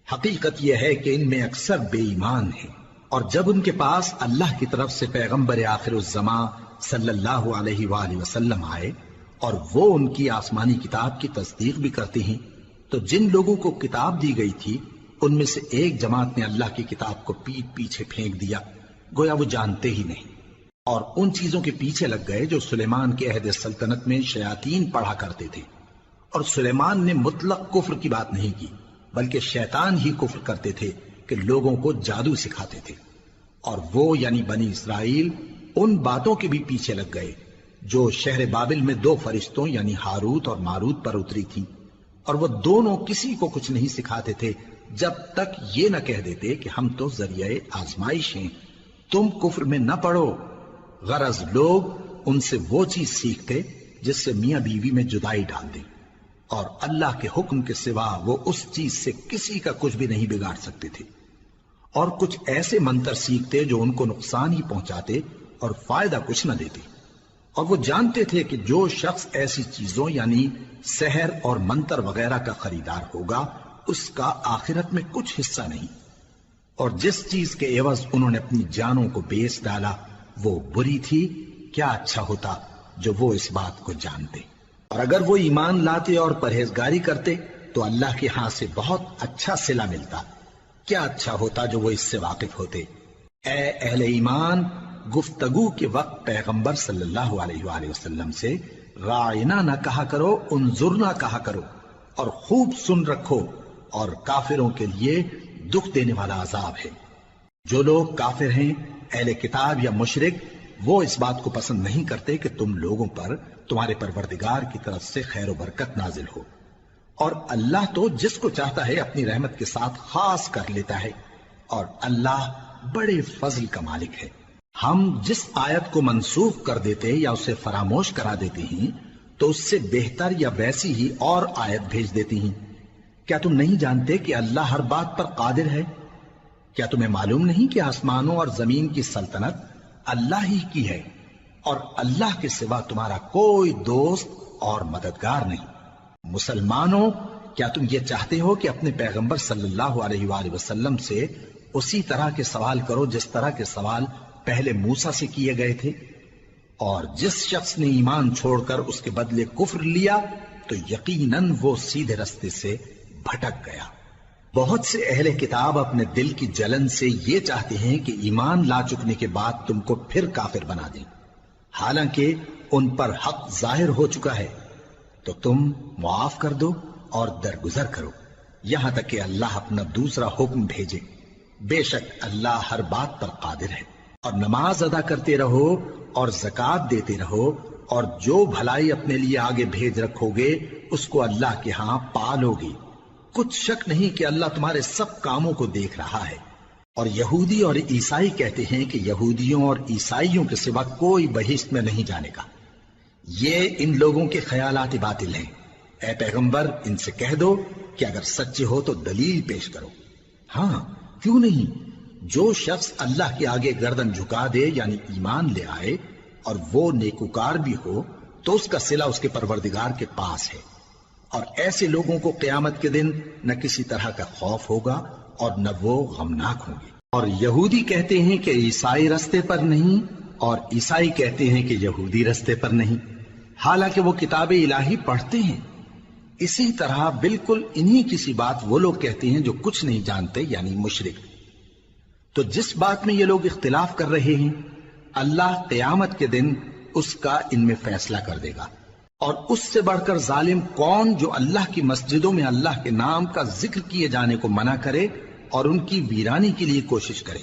حقیقت یہ ہے کہ ان میں اکثر بے ایمان ہیں، اور جب ان کے پاس اللہ کی طرف سے پیغمبر آخر الزماں صلی اللہ علیہ وآلہ وسلم آئے اور وہ ان کی آسمانی کتاب کی تصدیق بھی کرتے ہیں، تو جن لوگوں کو کتاب دی گئی تھی ان میں سے ایک جماعت نے اللہ کی کتاب کو پیٹ پیچھے پھینک دیا، گویا وہ جانتے ہی نہیں، اور ان چیزوں کے پیچھے لگ گئے جو سلیمان کے عہد سلطنت میں شیاطین پڑھا کرتے تھے۔ اور سلیمان نے مطلق کفر کی بات نہیں کی، بلکہ شیطان ہی کفر کرتے تھے کہ لوگوں کو جادو سکھاتے تھے، اور وہ یعنی بنی اسرائیل ان باتوں کے بھی پیچھے لگ گئے جو شہر بابل میں 2 فرشتوں یعنی ہاروت اور ماروت پر اتری تھی، اور وہ دونوں کسی کو کچھ نہیں سکھاتے تھے جب تک یہ نہ کہہ دیتے کہ ہم تو ذریعہ آزمائش ہیں، تم کفر میں نہ پڑو۔ غرض لوگ ان سے وہ چیز سیکھتے جس سے میاں بیوی میں جدائی ڈال دیں، اور اللہ کے حکم کے سوا وہ اس چیز سے کسی کا کچھ بھی نہیں بگاڑ سکتے تھے، اور کچھ ایسے منتر سیکھتے جو ان کو نقصان ہی پہنچاتے اور فائدہ کچھ نہ دیتے، اور وہ جانتے تھے کہ جو شخص ایسی چیزوں یعنی سحر اور منتر وغیرہ کا خریدار ہوگا اس کا آخرت میں کچھ حصہ نہیں، اور جس چیز کے عوض انہوں نے اپنی جانوں کو بیچ ڈالا وہ بری تھی، کیا اچھا ہوتا جو وہ اس بات کو جانتے۔ اور اگر وہ ایمان لاتے اور پرہیزگاری کرتے تو اللہ کے ہاں سے بہت اچھا صلہ ملتا، کیا اچھا ہوتا جو وہ اس سے واقف ہوتے۔ اے اہل ایمان، گفتگو کے وقت پیغمبر صلی اللہ علیہ وآلہ وسلم سے راعنا نہ کہا کرو، انظرنا کہا کرو، اور خوب سن رکھو، اور کافروں کے لیے دکھ دینے والا عذاب ہے۔ جو لوگ کافر ہیں، اہل کتاب یا مشرک، وہ اس بات کو پسند نہیں کرتے کہ تم لوگوں پر تمہارے پروردگار کی طرف سے خیر و برکت نازل ہو، اور اللہ تو جس کو چاہتا ہے اپنی رحمت کے ساتھ خاص کر لیتا ہے، اور اللہ بڑے فضل کا مالک ہے۔ ہم جس آیت کو منسوخ کر دیتے یا اسے فراموش کرا دیتے ہیں تو اس سے بہتر یا ویسی ہی اور آیت بھیج دیتی ہیں۔ کیا تم نہیں جانتے کہ اللہ ہر بات پر قادر ہے؟ کیا تمہیں معلوم نہیں کہ آسمانوں اور زمین کی سلطنت اللہ ہی کی ہے اور اللہ کے سوا تمہارا کوئی دوست اور مددگار نہیں؟ مسلمانوں، کیا تم یہ چاہتے ہو کہ اپنے پیغمبر صلی اللہ علیہ وآلہ وسلم سے اسی طرح کے سوال کرو جس طرح کے سوال پہلے موسیٰ سے کیے گئے تھے؟ اور جس شخص نے ایمان چھوڑ کر اس کے بدلے کفر لیا تو یقیناً وہ سیدھے رستے سے بھٹک گیا۔ بہت سے اہل کتاب اپنے دل کی جلن سے یہ چاہتے ہیں کہ ایمان لا چکنے کے بعد تم کو پھر کافر بنا دیں، حالانکہ ان پر حق ظاہر ہو چکا ہے۔ تو تم معاف کر دو اور درگزر کرو یہاں تک کہ اللہ اپنا دوسرا حکم بھیجے۔ بے شک اللہ ہر بات پر قادر ہے۔ اور نماز ادا کرتے رہو اور زکوٰۃ دیتے رہو، اور جو بھلائی اپنے لیے آگے بھیج رکھو گے اس کو اللہ کے ہاں پالو گے۔ کچھ شک نہیں کہ اللہ تمہارے سب کاموں کو دیکھ رہا ہے۔ اور یہودی اور عیسائی کہتے ہیں کہ یہودیوں اور عیسائیوں کے سوا کوئی بہشت میں نہیں جانے گا۔ یہ ان لوگوں کے خیالات باطل ہیں۔ اے پیغمبر، ان سے کہہ دو کہ اگر سچے ہو تو دلیل پیش کرو۔ ہاں، کیوں نہیں؟ جو شخص اللہ کے آگے گردن جھکا دے یعنی ایمان لے آئے اور وہ نیکوکار بھی ہو تو اس کا صلہ اس کے پروردگار کے پاس ہے۔ اور ایسے لوگوں کو قیامت کے دن نہ کسی طرح کا خوف ہوگا اور نہ وہ غمناک ہوں گے۔ اور یہودی کہتے ہیں کہ عیسائی رستے پر نہیں، اور عیسائی کہتے ہیں کہ یہودی رستے پر نہیں، حالانکہ وہ کتاب الہی پڑھتے ہیں۔ اسی طرح بالکل انہی کسی بات وہ لوگ کہتے ہیں جو کچھ نہیں جانتے یعنی مشرک۔ تو جس بات میں یہ لوگ اختلاف کر رہے ہیں اللہ قیامت کے دن اس کا ان میں فیصلہ کر دے گا۔ اور اس سے بڑھ کر ظالم کون جو اللہ کی مسجدوں میں اللہ کے نام کا ذکر کیے جانے کو منع کرے اور ان کی ویرانی کے لیے کوشش کرے۔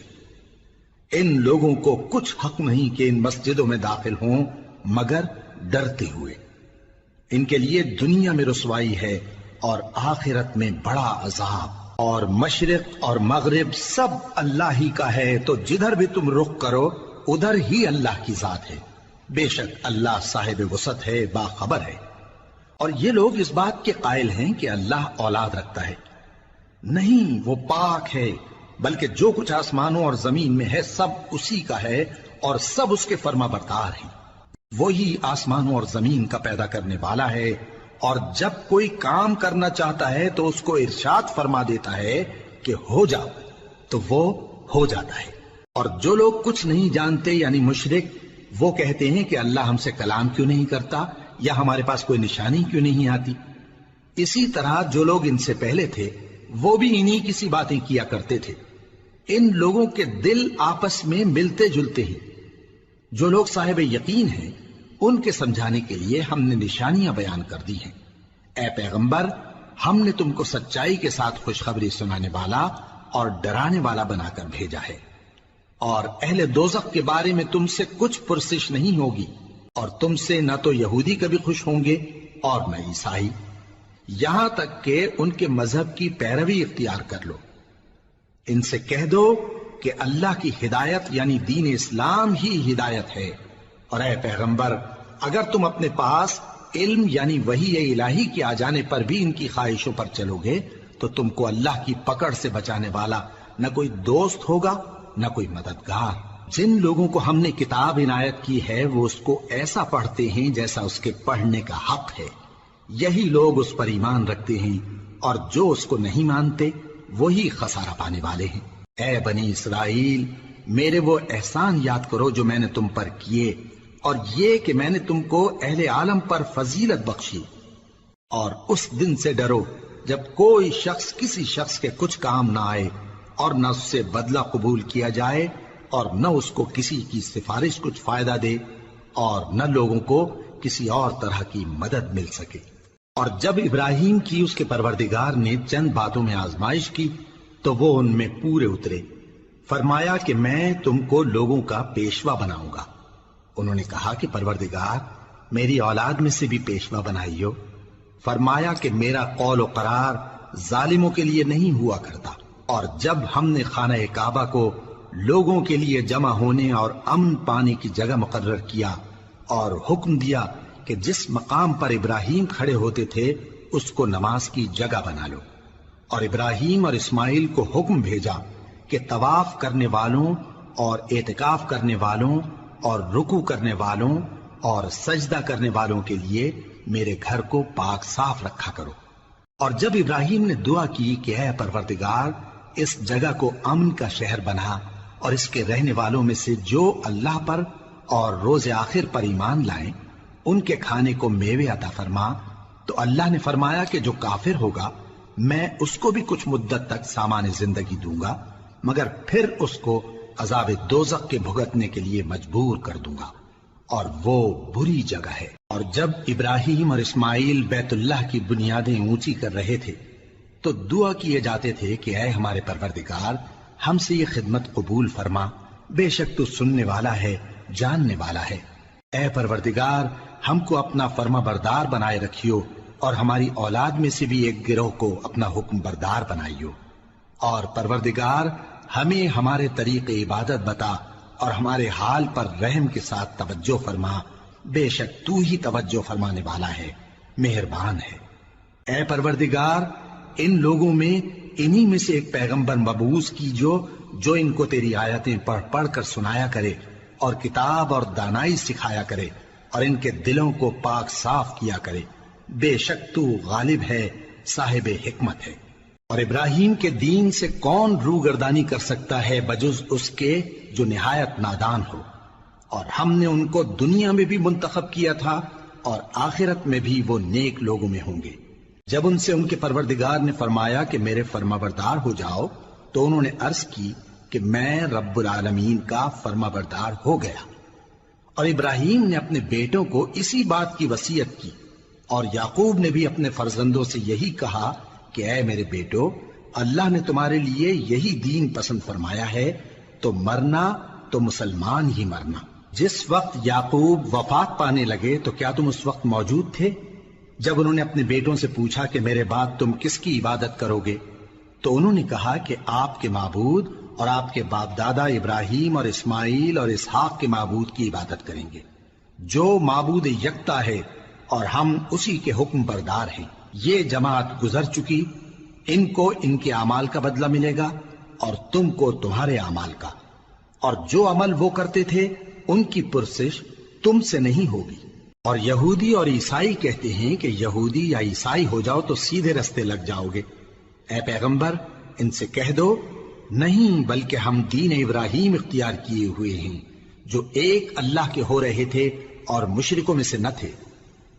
ان لوگوں کو کچھ حق نہیں کہ ان مسجدوں میں داخل ہوں مگر ڈرتے ہوئے۔ ان کے لیے دنیا میں رسوائی ہے اور آخرت میں بڑا عذاب۔ اور مشرق اور مغرب سب اللہ ہی کا ہے، تو جدھر بھی تم رخ کرو ادھر ہی اللہ کی ذات ہے۔ بے شک اللہ صاحب وسعت ہے، باخبر ہے۔ اور یہ لوگ اس بات کے قائل ہیں کہ اللہ اولاد رکھتا ہے۔ نہیں، وہ پاک ہے، بلکہ جو کچھ آسمانوں اور زمین میں ہے سب اسی کا ہے اور سب اس کے فرما بردار ہیں۔ وہی آسمانوں اور زمین کا پیدا کرنے والا ہے، اور جب کوئی کام کرنا چاہتا ہے تو اس کو ارشاد فرما دیتا ہے کہ ہو جاؤ، تو وہ ہو جاتا ہے۔ اور جو لوگ کچھ نہیں جانتے یعنی مشرک، وہ کہتے ہیں کہ اللہ ہم سے کلام کیوں نہیں کرتا یا ہمارے پاس کوئی نشانی کیوں نہیں آتی۔ اسی طرح جو لوگ ان سے پہلے تھے وہ بھی انہی کسی باتیں کیا کرتے تھے۔ ان لوگوں کے دل آپس میں ملتے جلتے ہیں۔ جو لوگ صاحب یقین ہیں ان کے سمجھانے کے لیے ہم نے نشانیاں بیان کر دی ہیں۔ اے پیغمبر، ہم نے تم کو سچائی کے ساتھ خوشخبری سنانے والا اور ڈرانے والا بنا کر بھیجا ہے۔ اور اہل دوزخ کے بارے میں تم سے کچھ پرسش نہیں ہوگی، اور تم سے نہ تو یہودی کبھی خوش ہوں گے اور نہ عیسائی، یہاں تک کہ ان کے مذہب کی پیروی اختیار کر لو۔ ان سے کہہ دو کہ اللہ کی ہدایت یعنی دین اسلام ہی ہدایت ہے۔ اور اے پیغمبر، اگر تم اپنے پاس علم یعنی وحی الہی کے آ جانے پر بھی ان کی خواہشوں پر چلو گے تو تم کو اللہ کی پکڑ سے بچانے والا نہ کوئی دوست ہوگا نہ کوئی مددگار۔ جن لوگوں کو ہم نے کتاب عنایت کی ہے وہ اس کو ایسا پڑھتے ہیں جیسا اس کے پڑھنے کا حق ہے، یہی لوگ اس پر ایمان رکھتے ہیں، اور جو اس کو نہیں مانتے وہی خسارہ پانے والے ہیں۔ اے بنی اسرائیل، میرے وہ احسان یاد کرو جو میں نے تم پر کیے، اور یہ کہ میں نے تم کو اہل عالم پر فضیلت بخشی۔ اور اس دن سے ڈرو جب کوئی شخص کسی شخص کے کچھ کام نہ آئے اور نہ اس سے بدلہ قبول کیا جائے، اور نہ اس کو کسی کی سفارش کچھ فائدہ دے، اور نہ لوگوں کو کسی اور طرح کی مدد مل سکے۔ اور جب ابراہیم کی اس کے پروردگار نے چند باتوں میں آزمائش کی تو وہ ان میں پورے اترے۔ فرمایا کہ میں تم کو لوگوں کا پیشوا بناؤں گا۔ انہوں نے کہا کہ پروردگار، میری اولاد میں سے بھی پیشوا بنائیو۔ فرمایا کہ میرا قول و قرار ظالموں کے لیے نہیں ہوا کرتا۔ اور جب ہم نے خانہ کعبہ کو لوگوں کے لیے جمع ہونے اور امن پانے کی جگہ مقرر کیا اور حکم دیا کہ جس مقام پر ابراہیم کھڑے ہوتے تھے اس کو نماز کی جگہ بنا لو، اور ابراہیم اور اسماعیل کو حکم بھیجا کہ طواف کرنے والوں اور اعتکاف کرنے والوں اور رکوع کرنے والوں اور سجدہ کرنے والوں کے لیے میرے گھر کو پاک صاف رکھا کرو۔ اور جب ابراہیم نے دعا کی کہ اے پروردگار اس جگہ کو امن کا شہر بنا اور اس کے رہنے والوں میں سے جو اللہ پر اور روز آخر پر ایمان لائیں ان کے کھانے کو میوے عطا فرما، تو اللہ نے فرمایا کہ جو کافر ہوگا میں اس کو بھی کچھ مدت تک سامان زندگی دوں گا، مگر پھر اس کو عذاب دوزخ کے بھگتنے کے لیے مجبور کر دوں گا، اور وہ بری جگہ ہے۔ اور جب ابراہیم اور اسماعیل بیت اللہ کی بنیادیں اونچی کر رہے تھے تو دعا کیے جاتے تھے کہ اے ہمارے پروردگار ہم سے یہ خدمت قبول فرما، بے شک تو سننے والا ہے، جاننے والا ہے۔ اے پروردگار ہم کو اپنا فرما بردار بنائے رکھیو، اور ہماری اولاد میں سے بھی ایک گروہ کو اپنا حکم بردار بنائیو، اور پروردگار ہمیں ہمارے طریق عبادت بتا اور ہمارے حال پر رحم کے ساتھ توجہ فرما، بے شک تو ہی توجہ فرمانے والا ہے، مہربان ہے۔ اے پروردگار ان لوگوں میں انہی میں سے ایک پیغمبر مبعوث کی جو ان کو تیری آیتیں پڑھ پڑھ کر سنایا کرے اور کتاب اور دانائی سکھایا کرے اور ان کے دلوں کو پاک صاف کیا کرے، بے شک تو غالب ہے، صاحب حکمت ہے۔ اور ابراہیم کے دین سے کون روگردانی کر سکتا ہے بجز اس کے جو نہایت نادان ہو، اور ہم نے ان کو دنیا میں بھی منتخب کیا تھا اور آخرت میں بھی وہ نیک لوگوں میں ہوں گے۔ جب ان سے ان کے پروردگار نے فرمایا کہ میرے فرمانبردار ہو جاؤ تو انہوں نے عرض کی کہ میں رب العالمین کا فرمانبردار ہو گیا۔ اور ابراہیم نے اپنے بیٹوں کو اسی بات کی وصیت کی، اور یعقوب نے بھی اپنے فرزندوں سے یہی کہا کہ اے میرے بیٹو، اللہ نے تمہارے لیے یہی دین پسند فرمایا ہے، تو مرنا تو مسلمان ہی مرنا۔ جس وقت یعقوب وفات پانے لگے تو کیا تم اس وقت موجود تھے جب انہوں نے اپنے بیٹوں سے پوچھا کہ میرے بعد تم کس کی عبادت کرو گے؟ تو انہوں نے کہا کہ آپ کے معبود اور آپ کے باپ دادا ابراہیم اور اسماعیل اور اسحاق کے معبود کی عبادت کریں گے، جو معبود یکتا ہے اور ہم اسی کے حکم بردار ہیں۔ یہ جماعت گزر چکی، ان کو ان کے اعمال کا بدلہ ملے گا اور تم کو تمہارے اعمال کا، اور جو عمل وہ کرتے تھے ان کی پرسش تم سے نہیں ہوگی۔ اور یہودی اور عیسائی کہتے ہیں کہ یہودی یا عیسائی ہو جاؤ تو سیدھے رستے لگ جاؤ گے۔ اے پیغمبر ان سے کہہ دو نہیں، بلکہ ہم دین ابراہیم اختیار کیے ہوئے ہیں جو ایک اللہ کے ہو رہے تھے اور مشرکوں میں سے نہ تھے۔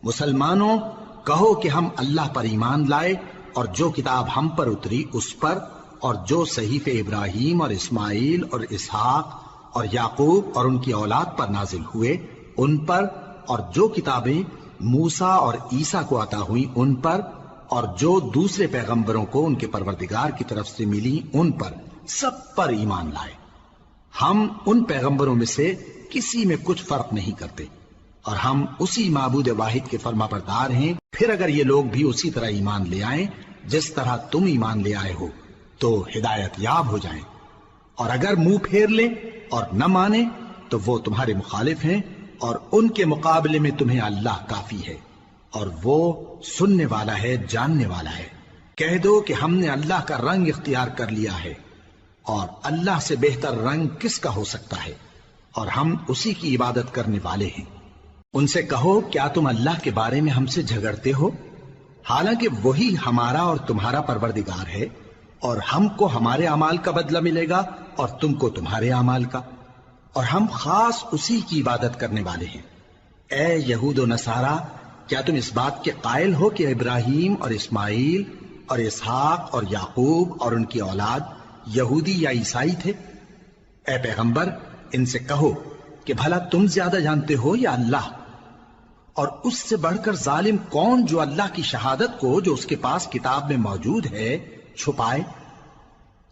مسلمانوں کہو کہ ہم اللہ پر ایمان لائے اور جو کتاب ہم پر اتری اس پر، اور جو صحیفے ابراہیم اور اسماعیل اور اسحاق اور یعقوب اور ان کی اولاد پر نازل ہوئے ان پر، اور جو کتابیں موسیٰ اور عیسیٰ کو عطا ہوئیں ان پر، اور جو دوسرے پیغمبروں کو ان کے پروردگار کی طرف سے ملی ان پر، سب پر ایمان لائے۔ ہم ان پیغمبروں میں سے کسی میں کچھ فرق نہیں کرتے، اور ہم اسی معبود واحد کے فرمانبردار ہیں۔ پھر اگر یہ لوگ بھی اسی طرح ایمان لے آئیں جس طرح تم ایمان لے آئے ہو تو ہدایت یاب ہو جائیں، اور اگر منہ پھیر لیں اور نہ مانیں تو وہ تمہارے مخالف ہیں، اور ان کے مقابلے میں تمہیں اللہ کافی ہے، اور وہ سننے والا ہے، جاننے والا ہے۔ کہہ دو کہ ہم نے اللہ کا رنگ اختیار کر لیا ہے، اور اللہ سے بہتر رنگ کس کا ہو سکتا ہے، اور ہم اسی کی عبادت کرنے والے ہیں۔ ان سے کہو کیا تم اللہ کے بارے میں ہم سے جھگڑتے ہو، حالانکہ وہی ہمارا اور تمہارا پروردگار ہے، اور ہم کو ہمارے اعمال کا بدلہ ملے گا اور تم کو تمہارے اعمال کا، اور ہم خاص اسی کی عبادت کرنے والے ہیں۔ اے یہود و نصارا، کیا تم اس بات کے قائل ہو کہ ابراہیم اور اسماعیل اور اسحاق اور یعقوب اور ان کی اولاد یہودی یا عیسائی تھے؟ اے پیغمبر ان سے کہو کہ بھلا تم زیادہ جانتے ہو یا اللہ؟ اور اس سے بڑھ کر ظالم کون جو اللہ کی شہادت کو جو اس کے پاس کتاب میں موجود ہے چھپائے؟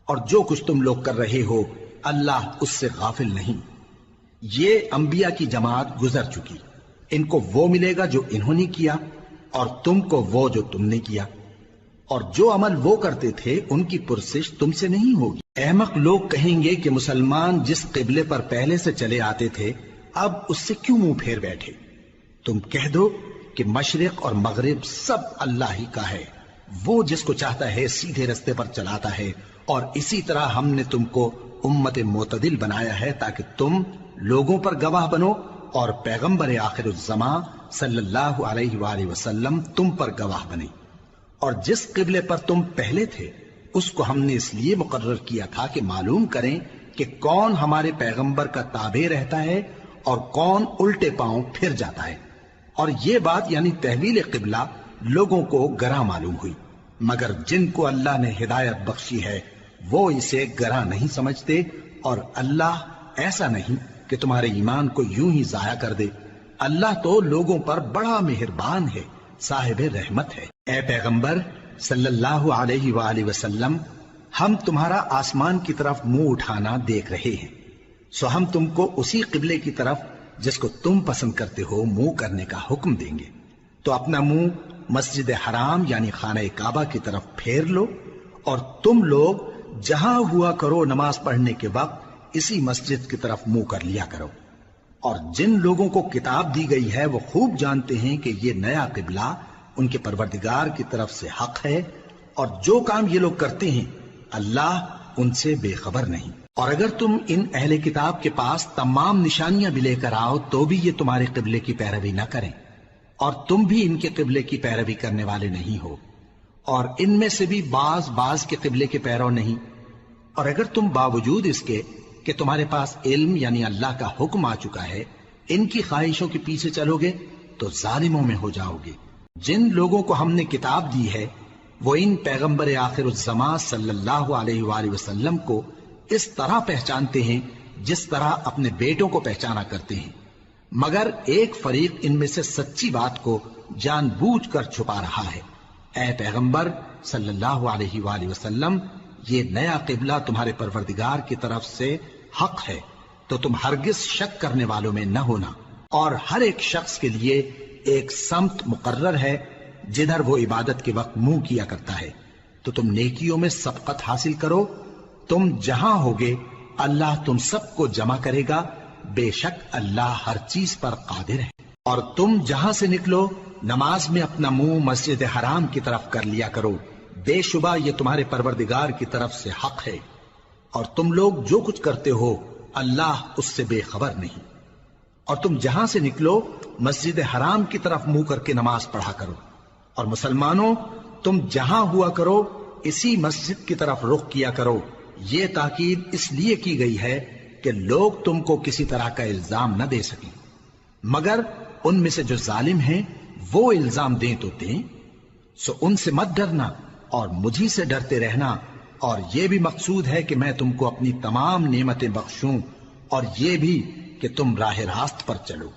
اور جو کچھ تم لوگ کر رہے ہو اللہ اس سے غافل نہیں۔ یہ انبیاء کی جماعت گزر چکی، ان کو وہ ملے گا جو انہوں نے کیا، اور تم کو وہ جو تم نے کیا۔ اور جو عمل وہ کرتے تھے ان کی پرسش تم سے نہیں ہوگی۔ احمق لوگ کہیں گے کہ مسلمان جس قبلے پر پہلے سے چلے آتے تھے اب اس سے کیوں منہ پھیر بیٹھے؟ تم کہہ دو کہ مشرق اور مغرب سب اللہ ہی کا ہے، وہ جس کو چاہتا ہے سیدھے رستے پر چلاتا ہے، اور اسی طرح ہم نے تم کو امت معتدل بنایا ہے تاکہ تم لوگوں پر گواہ بنو اور پیغمبر آخر الزمان صلی اللہ علیہ وآلہ وسلم تم پر گواہ بنے۔ اور جس قبلے پر تم پہلے تھے اس کو ہم نے اس لیے مقرر کیا تھا کہ معلوم کریں کہ کون ہمارے پیغمبر کا تابع رہتا ہے اور کون الٹے پاؤں پھر جاتا ہے۔ اور یہ بات یعنی تحویل قبلہ لوگوں کو گراں معلوم ہوئی، مگر جن کو اللہ نے ہدایت بخشی ہے وہ اسے گراں نہیں سمجھتے، اور اللہ ایسا نہیں کہ تمہارے ایمان کو یوں ہی ضائع کر دے۔ اللہ تو لوگوں پر بڑا مہربان ہے، صاحب رحمت ہے۔ اے پیغمبر صلی اللہ علیہ وآلہ وسلم، ہم تمہارا آسمان کی طرف منہ اٹھانا دیکھ رہے ہیں، سو ہم تم کو اسی قبلے کی طرف جس کو تم پسند کرتے ہو منہ کرنے کا حکم دیں گے۔ تو اپنا منہ مسجد حرام یعنی خانہ کعبہ کی طرف پھیر لو، اور تم لوگ جہاں ہوا کرو نماز پڑھنے کے وقت اسی مسجد کی طرف منہ کر لیا کرو۔ اور جن لوگوں کو کتاب دی گئی ہے وہ خوب جانتے ہیں کہ یہ نیا قبلہ ان کے پروردگار کی طرف سے حق ہے، اور جو کام یہ لوگ کرتے ہیں اللہ ان سے بے خبر نہیں۔ اور اگر تم ان اہل کتاب کے پاس تمام نشانیاں بھی لے کر آؤ تو بھی یہ تمہارے قبلے کی پیروی نہ کریں، اور تم بھی ان کے قبلے کی پیروی کرنے والے نہیں ہو، اور ان میں سے بھی بعض کے قبلے کے پیرو نہیں۔ اور اگر تم باوجود اس کے کہ تمہارے پاس علم یعنی اللہ کا حکم آ چکا ہے ان کی خواہشوں کے پیچھے چلو گے تو ظالموں میں ہو جاؤ گے۔ جن لوگوں کو ہم نے کتاب دی ہے وہ ان پیغمبر آخر الزمان صلی اللہ علیہ وآلہ وسلم کو اس طرح پہچانتے ہیں جس طرح اپنے بیٹوں کو پہچانا کرتے ہیں، مگر ایک فریق ان میں سے سچی بات کو جان بوجھ کر چھپا رہا ہے۔ اے پیغمبر صلی اللہ علیہ وآلہ وسلم، یہ نیا قبلہ تمہارے پروردگار کی طرف سے حق ہے، تو تم ہرگز شک کرنے والوں میں نہ ہونا، اور ہر ایک شخص کے لیے ایک سمت مقرر ہے جدھر وہ عبادت کے وقت منہ کیا کرتا ہے، تو تم نیکیوں میں سبقت حاصل کرو۔ تم جہاں ہوگے اللہ تم سب کو جمع کرے گا، بے شک اللہ ہر چیز پر قادر ہے۔ اور تم جہاں سے نکلو نماز میں اپنا منہ مسجد حرام کی طرف کر لیا کرو، بے شبہ یہ تمہارے پروردگار کی طرف سے حق ہے، اور تم لوگ جو کچھ کرتے ہو اللہ اس سے بے خبر نہیں۔ اور تم جہاں سے نکلو مسجد حرام کی طرف منہ کر کے نماز پڑھا کرو، اور مسلمانوں تم جہاں ہوا کرو اسی مسجد کی طرف رخ کیا کرو۔ یہ تاکید اس لیے کی گئی ہے کہ لوگ تم کو کسی طرح کا الزام نہ دے سکیں، مگر ان میں سے جو ظالم ہیں وہ الزام دیں تو دیں، سو ان سے مت ڈرنا اور مجھی سے ڈرتے رہنا، اور یہ بھی مقصود ہے کہ میں تم کو اپنی تمام نعمتیں بخشوں، اور یہ بھی کہ تم راہ راست پر چلو۔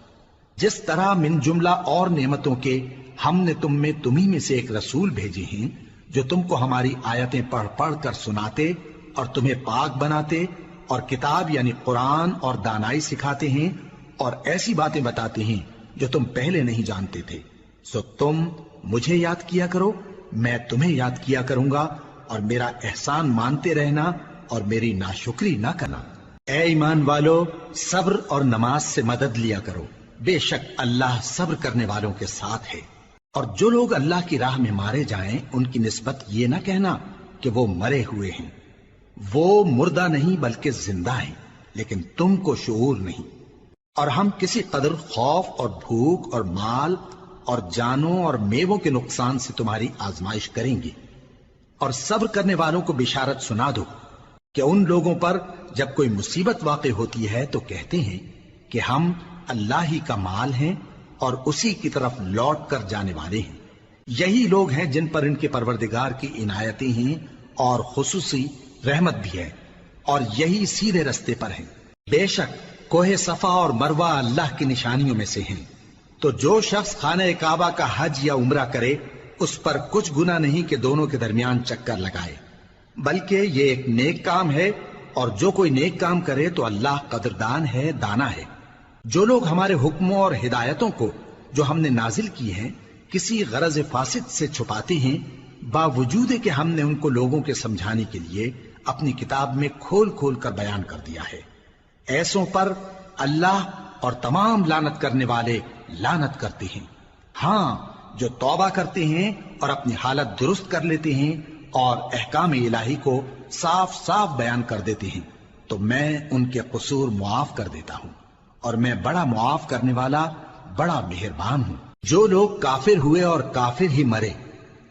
جس طرح من جملہ اور نعمتوں کے ہم نے تم میں تمہیں میں سے ایک رسول بھیجے ہیں جو تم کو ہماری آیتیں پڑھ پڑھ کر سناتے اور تمہیں پاک بناتے، اور کتاب یعنی قرآن اور دانائی سکھاتے ہیں، اور ایسی باتیں بتاتے ہیں جو تم پہلے نہیں جانتے تھے۔ سو تم مجھے یاد کیا کرو، میں تمہیں یاد کیا کروں گا، اور میرا احسان مانتے رہنا اور میری ناشکری نہ کرنا۔ اے ایمان والو، صبر اور نماز سے مدد لیا کرو، بے شک اللہ صبر کرنے والوں کے ساتھ ہے۔ اور جو لوگ اللہ کی راہ میں مارے جائیں ان کی نسبت یہ نہ کہنا کہ وہ مرے ہوئے ہیں، وہ مردہ نہیں بلکہ زندہ ہیں، لیکن تم کو شعور نہیں۔ اور ہم کسی قدر خوف اور بھوک اور مال اور جانوں اور میووں کے نقصان سے تمہاری آزمائش کریں گے، اور صبر کرنے والوں کو بشارت سنا دو کہ ان لوگوں پر جب کوئی مصیبت واقع ہوتی ہے تو کہتے ہیں کہ ہم اللہ ہی کا مال ہیں اور اسی کی طرف لوٹ کر جانے والے ہیں۔ یہی لوگ ہیں جن پر ان کے پروردگار کی عنایتیں ہیں اور خصوصی رحمت بھی ہے، اور یہی سیدھے رستے پر ہیں۔ بے شک کوہ صفا اور مروہ اللہ کی نشانیوں میں سے ہیں، تو جو شخص خانہ کعبہ کا حج یا عمرہ کرے اس پر کچھ گناہ نہیں کہ دونوں کے درمیان چکر لگائے، بلکہ یہ ایک نیک کام ہے، اور جو کوئی نیک کام کرے تو اللہ قدردان ہے، دانا ہے۔ جو لوگ ہمارے حکموں اور ہدایتوں کو جو ہم نے نازل کی ہیں کسی غرض فاسد سے چھپاتے ہیں باوجود کہ ہم نے ان کو لوگوں کے سمجھانے کے لیے اپنی کتاب میں کھول کھول کر بیان کر دیا ہے۔ ایسوں پر اللہ اور تمام لعنت کرنے والے لعنت کرتے ہیں۔ ہاں، جو توبہ کرتے ہیں اور اپنی حالت درست کر لیتے ہیں اور احکام الہی کو صاف صاف بیان کر دیتے ہیں تو میں ان کے قصور معاف کر دیتا ہوں، اور میں بڑا معاف کرنے والا، بڑا مہربان ہوں۔ جو لوگ کافر ہوئے اور کافر ہی مرے،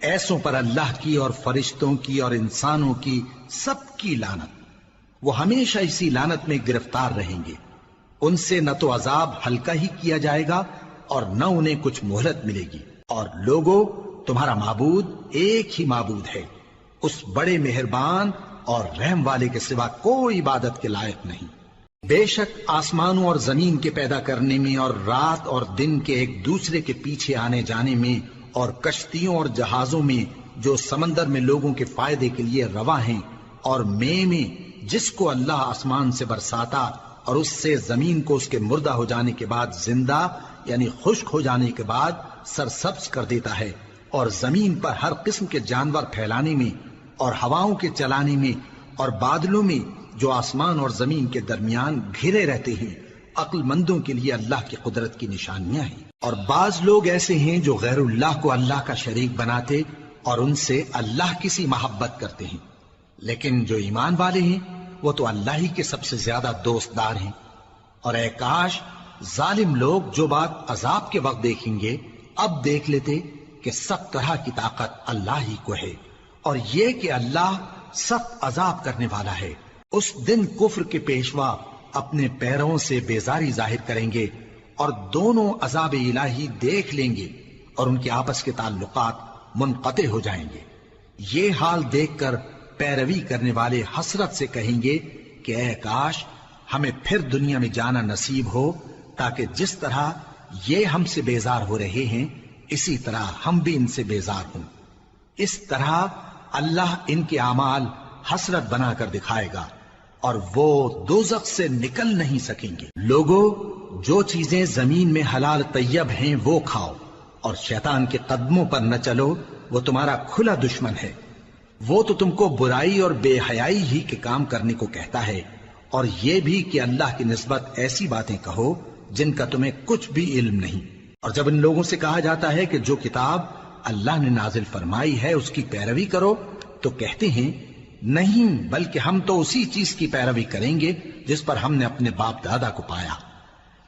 ایسوں پر اللہ کی اور فرشتوں کی اور انسانوں کی سب کی لعنت، وہ ہمیشہ اسی لعنت میں گرفتار رہیں گے۔ ان سے نہ تو عذاب ہلکا ہی کیا جائے گا اور نہ انہیں کچھ مہلت ملے گی۔ اور لوگوں، تمہارا معبود ایک ہی معبود ہے، اس بڑے مہربان اور رحم والے کے سوا کوئی عبادت کے لائق نہیں۔ بے شک آسمانوں اور زمین کے پیدا کرنے میں اور رات اور دن کے ایک دوسرے کے پیچھے آنے جانے میں اور کشتیوں اور جہازوں میں جو سمندر میں لوگوں کے فائدے کے لیے رواں ہیں، اور میں جس کو اللہ آسمان سے برساتا اور اس سے زمین کو اس کے مردہ ہو جانے کے بعد زندہ یعنی خشک ہو جانے کے بعد سرسبز کر دیتا ہے، اور زمین پر ہر قسم کے جانور پھیلانے میں اور ہواؤں کے چلانے میں اور بادلوں میں جو آسمان اور زمین کے درمیان گھرے رہتے ہیں، عقل مندوں کے لیے اللہ کی قدرت کی نشانیاں ہیں۔ اور بعض لوگ ایسے ہیں جو غیر اللہ کو اللہ کا شریک بناتے اور ان سے اللہ کی سی محبت کرتے ہیں، لیکن جو ایمان والے ہیں وہ تو اللہ ہی کے سب سے زیادہ دوست دار ہیں۔ اور اے کاش ظالم لوگ جو بات عذاب کے وقت دیکھیں گے اب دیکھ لیتے کہ سب طرح کی طاقت اللہ ہی کو ہے، اور یہ کہ اللہ سخت عذاب کرنے والا ہے۔ اس دن کفر کے پیشوا اپنے پیروں سے بیزاری ظاہر کریں گے اور دونوں عذاب الہی دیکھ لیں گے اور ان کے آپس کے تعلقات منقطع ہو جائیں گے۔ یہ حال دیکھ کر پیروی کرنے والے حسرت سے کہیں گے کہ اے کاش ہمیں پھر دنیا میں جانا نصیب ہو، تاکہ جس طرح یہ ہم سے بیزار ہو رہے ہیں اسی طرح ہم بھی ان سے بیزار ہوں۔ اس طرح اللہ ان کے اعمال حسرت بنا کر دکھائے گا اور وہ دوزخ سے نکل نہیں سکیں گے۔ لوگوں، جو چیزیں زمین میں حلال طیب ہیں وہ کھاؤ، اور شیطان کے قدموں پر نہ چلو، وہ تمہارا کھلا دشمن ہے۔ وہ تو تم کو برائی اور بے حیائی ہی کے کام کرنے کو کہتا ہے، اور یہ بھی کہ اللہ کی نسبت ایسی باتیں کہو جن کا تمہیں کچھ بھی علم نہیں۔ اور جب ان لوگوں سے کہا جاتا ہے کہ جو کتاب اللہ نے نازل فرمائی ہے اس کی پیروی کرو، تو کہتے ہیں نہیں، بلکہ ہم تو اسی چیز کی پیروی کریں گے جس پر ہم نے اپنے باپ دادا کو پایا۔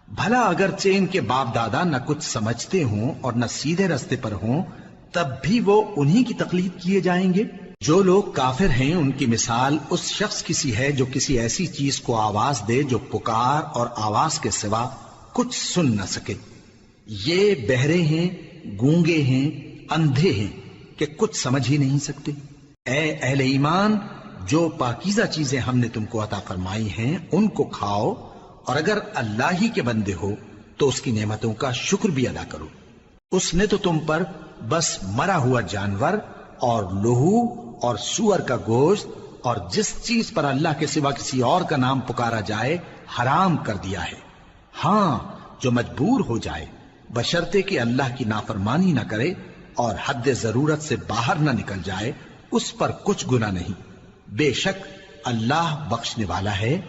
بھلا اگرچہ ان کے باپ دادا نہ کچھ سمجھتے ہوں اور نہ سیدھے رستے پر ہوں، تب بھی وہ انہی کی تقلید کیے جائیں گے۔ جو لوگ کافر ہیں ان کی مثال اس شخص کی سی ہے جو کسی ایسی چیز کو آواز دے جو پکار اور آواز کے سوا کچھ سن نہ سکے۔ یہ بہرے ہیں، گونگے ہیں، اندھے ہیں کہ کچھ سمجھ ہی نہیں سکتے۔ اے اہل ایمان، جو پاکیزہ چیزیں ہم نے تم کو عطا فرمائی ہیں ان کو کھاؤ، اور اگر اللہ ہی کے بندے ہو تو اس کی نعمتوں کا شکر بھی ادا کرو۔ اس نے تو تم پر بس مرا ہوا جانور اور لہو اور سور کا گوشت اور جس چیز پر اللہ کے سوا کسی اور کا نام پکارا جائے حرام کر دیا ہے۔ ہاں، جو مجبور ہو جائے بشرطے کہ اللہ کی نافرمانی نہ کرے اور حد ضرورت سے باہر نہ نکل جائے، اس پر کچھ گناہ نہیں۔ بے شک اللہ بخشنے والا ہے،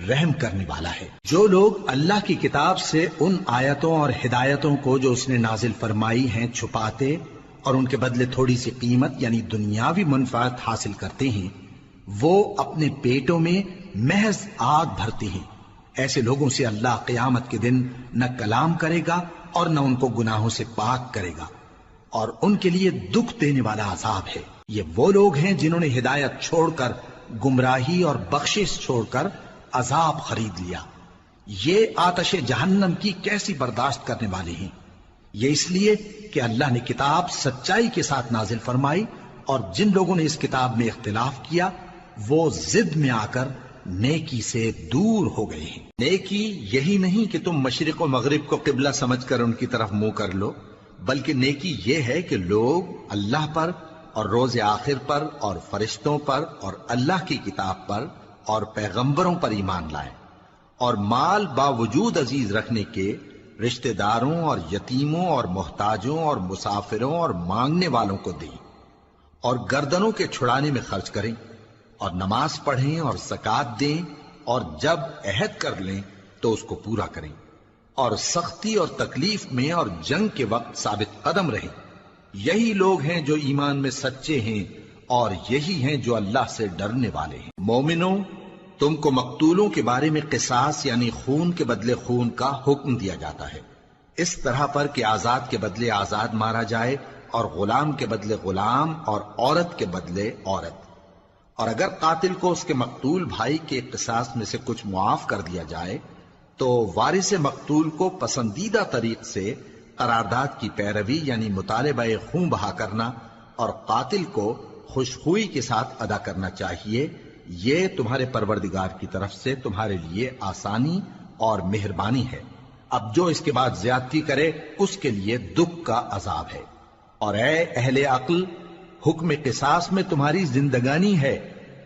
رحم کرنے والا ہے۔ جو لوگ اللہ کی کتاب سے ان آیتوں اور ہدایتوں کو جو اس نے نازل فرمائی ہیں چھپاتے اور ان کے بدلے تھوڑی سی قیمت یعنی دنیاوی منفعت حاصل کرتے ہیں، وہ اپنے پیٹوں میں محض آگ بھرتے ہیں۔ ایسے لوگوں سے اللہ قیامت کے دن نہ کلام کرے گا اور نہ ان کو گناہوں سے پاک کرے گا، اور ان کے لیے دکھ دینے والا عذاب ہے۔ یہ وہ لوگ ہیں جنہوں نے ہدایت چھوڑ کر گمراہی اور بخشش چھوڑ کر عذاب خرید لیا۔ یہ آتش جہنم کی کیسی برداشت کرنے والے ہیں۔ یہ اس لیے کہ اللہ نے کتاب سچائی کے ساتھ نازل فرمائی، اور جن لوگوں نے اس کتاب میں اختلاف کیا وہ ضد میں آ کر نیکی سے دور ہو گئے ہیں۔ نیکی یہی نہیں کہ تم مشرق و مغرب کو قبلہ سمجھ کر ان کی طرف منہ کر لو، بلکہ نیکی یہ ہے کہ لوگ اللہ پر اور روز آخر پر اور فرشتوں پر اور اللہ کی کتاب پر اور پیغمبروں پر ایمان لائیں، اور مال باوجود عزیز رکھنے کے رشتہ داروں اور یتیموں اور محتاجوں اور مسافروں اور مانگنے والوں کو دیں، اور گردنوں کے چھڑانے میں خرچ کریں، اور نماز پڑھیں اور زکات دیں، اور جب عہد کر لیں تو اس کو پورا کریں، اور سختی اور تکلیف میں اور جنگ کے وقت ثابت قدم رہیں۔ یہی لوگ ہیں جو ایمان میں سچے ہیں، اور یہی ہیں جو اللہ سے ڈرنے والے ہیں۔ مومنوں، تم کو مقتولوں کے بارے میں قصاص یعنی خون کے بدلے خون کا حکم دیا جاتا ہے، اس طرح پر کہ آزاد کے بدلے آزاد مارا جائے، اور غلام کے بدلے غلام، اور عورت کے بدلے عورت۔ اور اگر قاتل کو اس کے مقتول بھائی کے قصاص میں سے کچھ معاف کر دیا جائے تو وارث مقتول کو پسندیدہ طریق سے قرارداد کی پیروی یعنی مطالبہ خون بہا کرنا اور قاتل کو خوشخوئی کے ساتھ ادا کرنا چاہیے۔ یہ تمہارے پروردگار کی طرف سے تمہارے لیے آسانی اور مہربانی ہے۔ اب جو اس کے بعد زیادتی کرے اس کے لیے دکھ کا عذاب ہے۔ اور اے اہل عقل، حکم قصاص میں تمہاری زندگانی ہے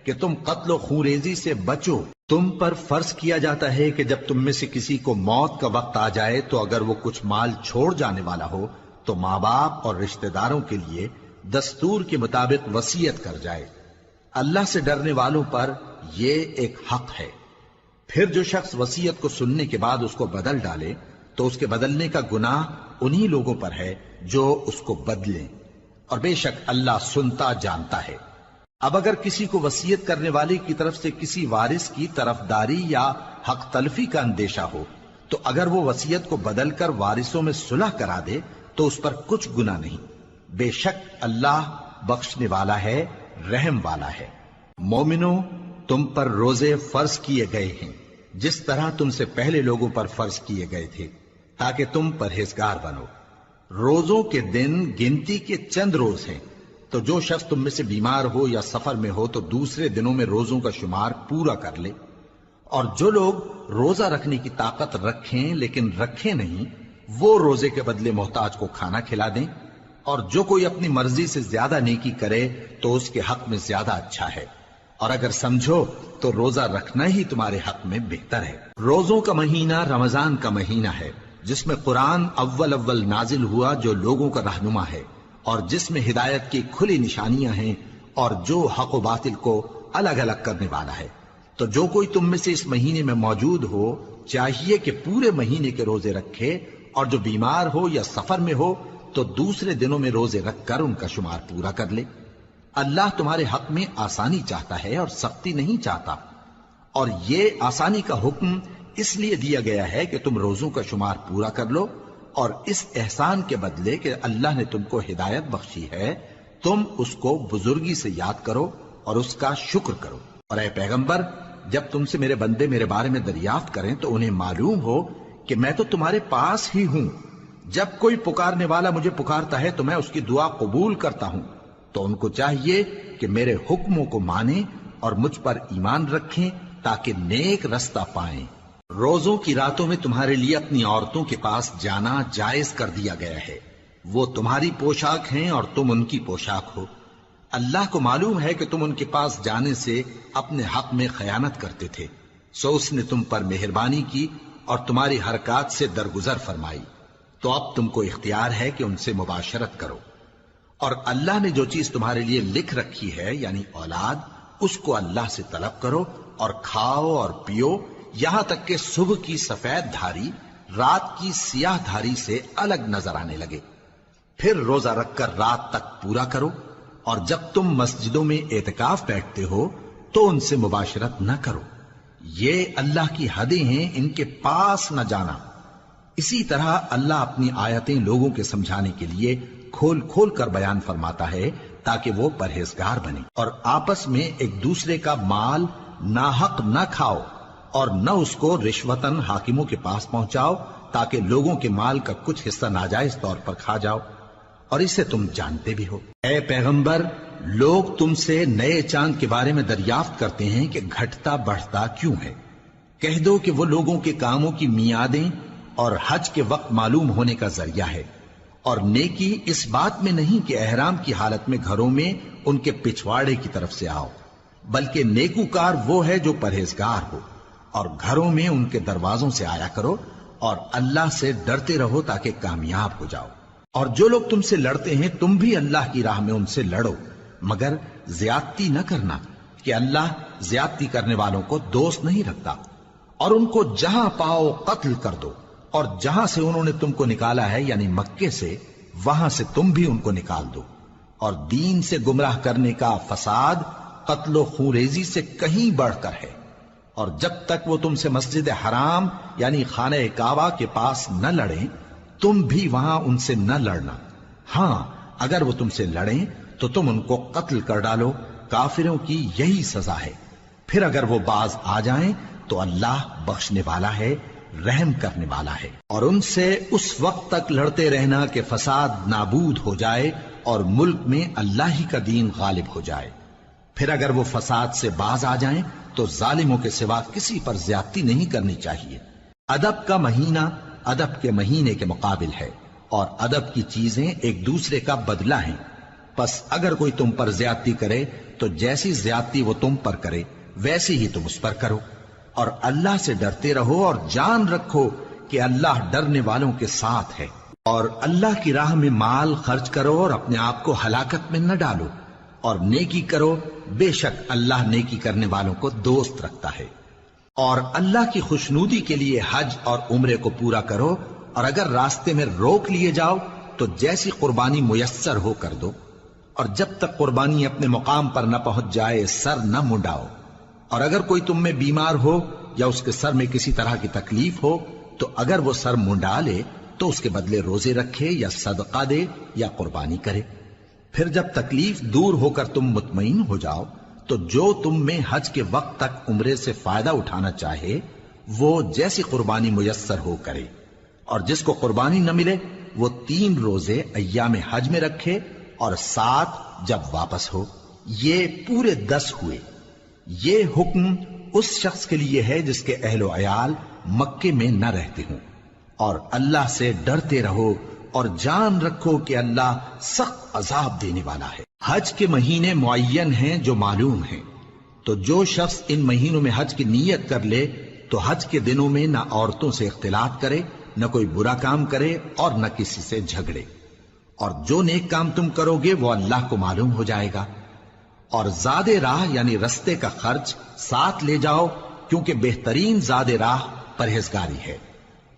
کہ تم قتل و خونریزی سے بچو۔ تم پر فرض کیا جاتا ہے کہ جب تم میں سے کسی کو موت کا وقت آ جائے تو اگر وہ کچھ مال چھوڑ جانے والا ہو تو ماں باپ اور رشتہ داروں کے لیے دستور کے مطابق وصیت کر جائے۔ اللہ سے ڈرنے والوں پر یہ ایک حق ہے۔ پھر جو شخص وصیت کو سننے کے بعد اس کو بدل ڈالے تو اس کے بدلنے کا گناہ انہی لوگوں پر ہے جو اس کو بدلیں، اور بے شک اللہ سنتا جانتا ہے۔ اب اگر کسی کو وصیت کرنے والے کی طرف سے کسی وارث کی طرفداری یا حق تلفی کا اندیشہ ہو تو اگر وہ وصیت کو بدل کر وارثوں میں صلح کرا دے تو اس پر کچھ گناہ نہیں، بے شک اللہ بخشنے والا ہے، رحم والا ہے۔ مومنوں، تم پر روزے فرض کیے گئے ہیں جس طرح تم سے پہلے لوگوں پر فرض کیے گئے تھے تاکہ تم پرہیزگار بنو۔ روزوں کے دن گنتی کے چند روز ہیں، تو جو شخص تم میں سے بیمار ہو یا سفر میں ہو تو دوسرے دنوں میں روزوں کا شمار پورا کر لے۔ اور جو لوگ روزہ رکھنے کی طاقت رکھیں لیکن رکھیں نہیں، وہ روزے کے بدلے محتاج کو کھانا کھلا دیں۔ اور جو کوئی اپنی مرضی سے زیادہ نیکی کرے تو اس کے حق میں زیادہ اچھا ہے، اور اگر سمجھو تو روزہ رکھنا ہی تمہارے حق میں بہتر ہے۔ روزوں کا مہینہ رمضان کا مہینہ ہے جس میں قرآن اول نازل ہوا جو لوگوں کا رہنما ہے اور جس میں ہدایت کی کھلی نشانیاں ہیں اور جو حق و باطل کو الگ الگ کرنے والا ہے۔ تو جو کوئی تم میں سے اس مہینے میں موجود ہو چاہیے کہ پورے مہینے کے روزے رکھے، اور جو بیمار ہو یا سفر میں ہو تو دوسرے دنوں میں روزے رکھ کر ان کا شمار پورا کر لے۔ اللہ تمہارے حق میں آسانی چاہتا ہے اور سختی نہیں چاہتا، اور یہ آسانی کا حکم اس لیے دیا گیا ہے کہ تم روزوں کا شمار پورا کر لو، اور اس احسان کے بدلے کہ اللہ نے تم کو ہدایت بخشی ہے تم اس کو بزرگی سے یاد کرو اور اس کا شکر کرو۔ اور اے پیغمبر، جب تم سے میرے بندے میرے بارے میں دریافت کریں تو انہیں معلوم ہو کہ میں تو تمہارے پاس ہی ہوں۔ جب کوئی پکارنے والا مجھے پکارتا ہے تو میں اس کی دعا قبول کرتا ہوں، تو ان کو چاہیے کہ میرے حکموں کو مانیں اور مجھ پر ایمان رکھیں تاکہ نیک رستہ پائیں۔ روزوں کی راتوں میں تمہارے لیے اپنی عورتوں کے پاس جانا جائز کر دیا گیا ہے، وہ تمہاری پوشاک ہیں اور تم ان کی پوشاک ہو۔ اللہ کو معلوم ہے کہ تم ان کے پاس جانے سے اپنے حق میں خیانت کرتے تھے، سو اس نے تم پر مہربانی کی اور تمہاری حرکات سے درگزر فرمائی، تو اب تم کو اختیار ہے کہ ان سے مباشرت کرو۔ اور اللہ نے جو چیز تمہارے لیے لکھ رکھی ہے یعنی اولاد، اس کو اللہ سے طلب کرو اور کھاؤ اور پیو یہاں تک کہ صبح کی سفید دھاری رات کی سیاہ دھاری سے الگ نظر آنے لگے، پھر روزہ رکھ کر رات تک پورا کرو۔ اور جب تم مسجدوں میں اعتکاف بیٹھتے ہو تو ان سے مباشرت نہ کرو، یہ اللہ کی حدیں ہیں، ان کے پاس نہ جانا۔ اسی طرح اللہ اپنی آیتیں لوگوں کے سمجھانے کے لیے کھول کھول کر بیان فرماتا ہے تاکہ وہ پرہیزگار بنے۔ اور آپس میں ایک دوسرے کا مال ناحق نہ کھاؤ اور نہ اس کو رشوتاً حاکموں کے پاس پہنچاؤ تاکہ لوگوں کے مال کا کچھ حصہ ناجائز طور پر کھا جاؤ، اور اسے تم جانتے بھی ہو۔ اے پیغمبر، لوگ تم سے نئے چاند کے بارے میں دریافت کرتے ہیں کہ گھٹتا بڑھتا کیوں ہے۔ کہہ دو کہ وہ لوگوں کے کاموں کی میعادیں اور حج کے وقت معلوم ہونے کا ذریعہ ہے، اور نیکی اس بات میں نہیں کہ احرام کی حالت میں گھروں میں ان کے پچھواڑے کی طرف سے آؤ، بلکہ نیکوکار وہ ہے جو پرہیزگار ہو، اور گھروں میں ان کے دروازوں سے آیا کرو اور اللہ سے ڈرتے رہو تاکہ کامیاب ہو جاؤ۔ اور جو لوگ تم سے لڑتے ہیں تم بھی اللہ کی راہ میں ان سے لڑو، مگر زیادتی نہ کرنا کہ اللہ زیادتی کرنے والوں کو دوست نہیں رکھتا، اور ان کو جہاں پاؤ قتل کر دو، اور جہاں سے انہوں نے تم کو نکالا ہے یعنی مکے سے، وہاں سے تم بھی ان کو نکال دو۔ اور دین سے گمراہ کرنے کا فساد قتل و خونریزی سے کہیں بڑھ کر ہے، اور جب تک وہ تم سے مسجد حرام یعنی خانہ کعبہ کے پاس نہ لڑیں تم بھی وہاں ان سے نہ لڑنا۔ ہاں اگر وہ تم سے لڑیں تو تم ان کو قتل کر ڈالو، کافروں کی یہی سزا ہے۔ پھر اگر وہ باز آ جائیں تو اللہ بخشنے والا ہے، رحم کرنے والا ہے۔ اور ان سے اس وقت تک لڑتے رہنا کہ فساد نابود ہو جائے اور ملک میں اللہ ہی کا دین غالب ہو جائے۔ پھر اگر وہ فساد سے باز آ جائیں تو ظالموں کے سوا کسی پر زیادتی نہیں کرنی چاہیے۔ ادب کا مہینہ ادب کے مہینے کے مقابل ہے، اور ادب کی چیزیں ایک دوسرے کا بدلہ ہیں۔ پس اگر کوئی تم پر زیادتی کرے تو جیسی زیادتی وہ تم پر کرے ویسی ہی تم اس پر کرو، اور اللہ سے ڈرتے رہو اور جان رکھو کہ اللہ ڈرنے والوں کے ساتھ ہے۔ اور اللہ کی راہ میں مال خرچ کرو اور اپنے آپ کو ہلاکت میں نہ ڈالو، اور نیکی کرو، بے شک اللہ نیکی کرنے والوں کو دوست رکھتا ہے۔ اور اللہ کی خوشنودی کے لیے حج اور عمرے کو پورا کرو، اور اگر راستے میں روک لیے جاؤ تو جیسی قربانی میسر ہو کر دو، اور جب تک قربانی اپنے مقام پر نہ پہنچ جائے سر نہ منڈاؤ۔ اور اگر کوئی تم میں بیمار ہو یا اس کے سر میں کسی طرح کی تکلیف ہو تو اگر وہ سر منڈا لے تو اس کے بدلے روزے رکھے یا صدقہ دے یا قربانی کرے۔ پھر جب تکلیف دور ہو کر تم مطمئن ہو جاؤ تو جو تم میں حج کے وقت تک عمرے سے فائدہ اٹھانا چاہے وہ جیسی قربانی میسر ہو کرے، اور جس کو قربانی نہ ملے وہ 3 روزے ایام حج میں رکھے اور 7 جب واپس ہو، یہ پورے 10 ہوئے۔ یہ حکم اس شخص کے لیے ہے جس کے اہل و عیال مکے میں نہ رہتے ہوں۔ اور اللہ سے ڈرتے رہو اور جان رکھو کہ اللہ سخت عذاب دینے والا ہے۔ حج کے مہینے معین ہیں جو معلوم ہیں، تو جو شخص ان مہینوں میں حج کی نیت کر لے تو حج کے دنوں میں نہ عورتوں سے اختلاط کرے، نہ کوئی برا کام کرے اور نہ کسی سے جھگڑے۔ اور جو نیک کام تم کرو گے وہ اللہ کو معلوم ہو جائے گا۔ اور زاد راہ یعنی رستے کا خرچ ساتھ لے جاؤ، کیونکہ بہترین زاد راہ پرہیزگاری ہے۔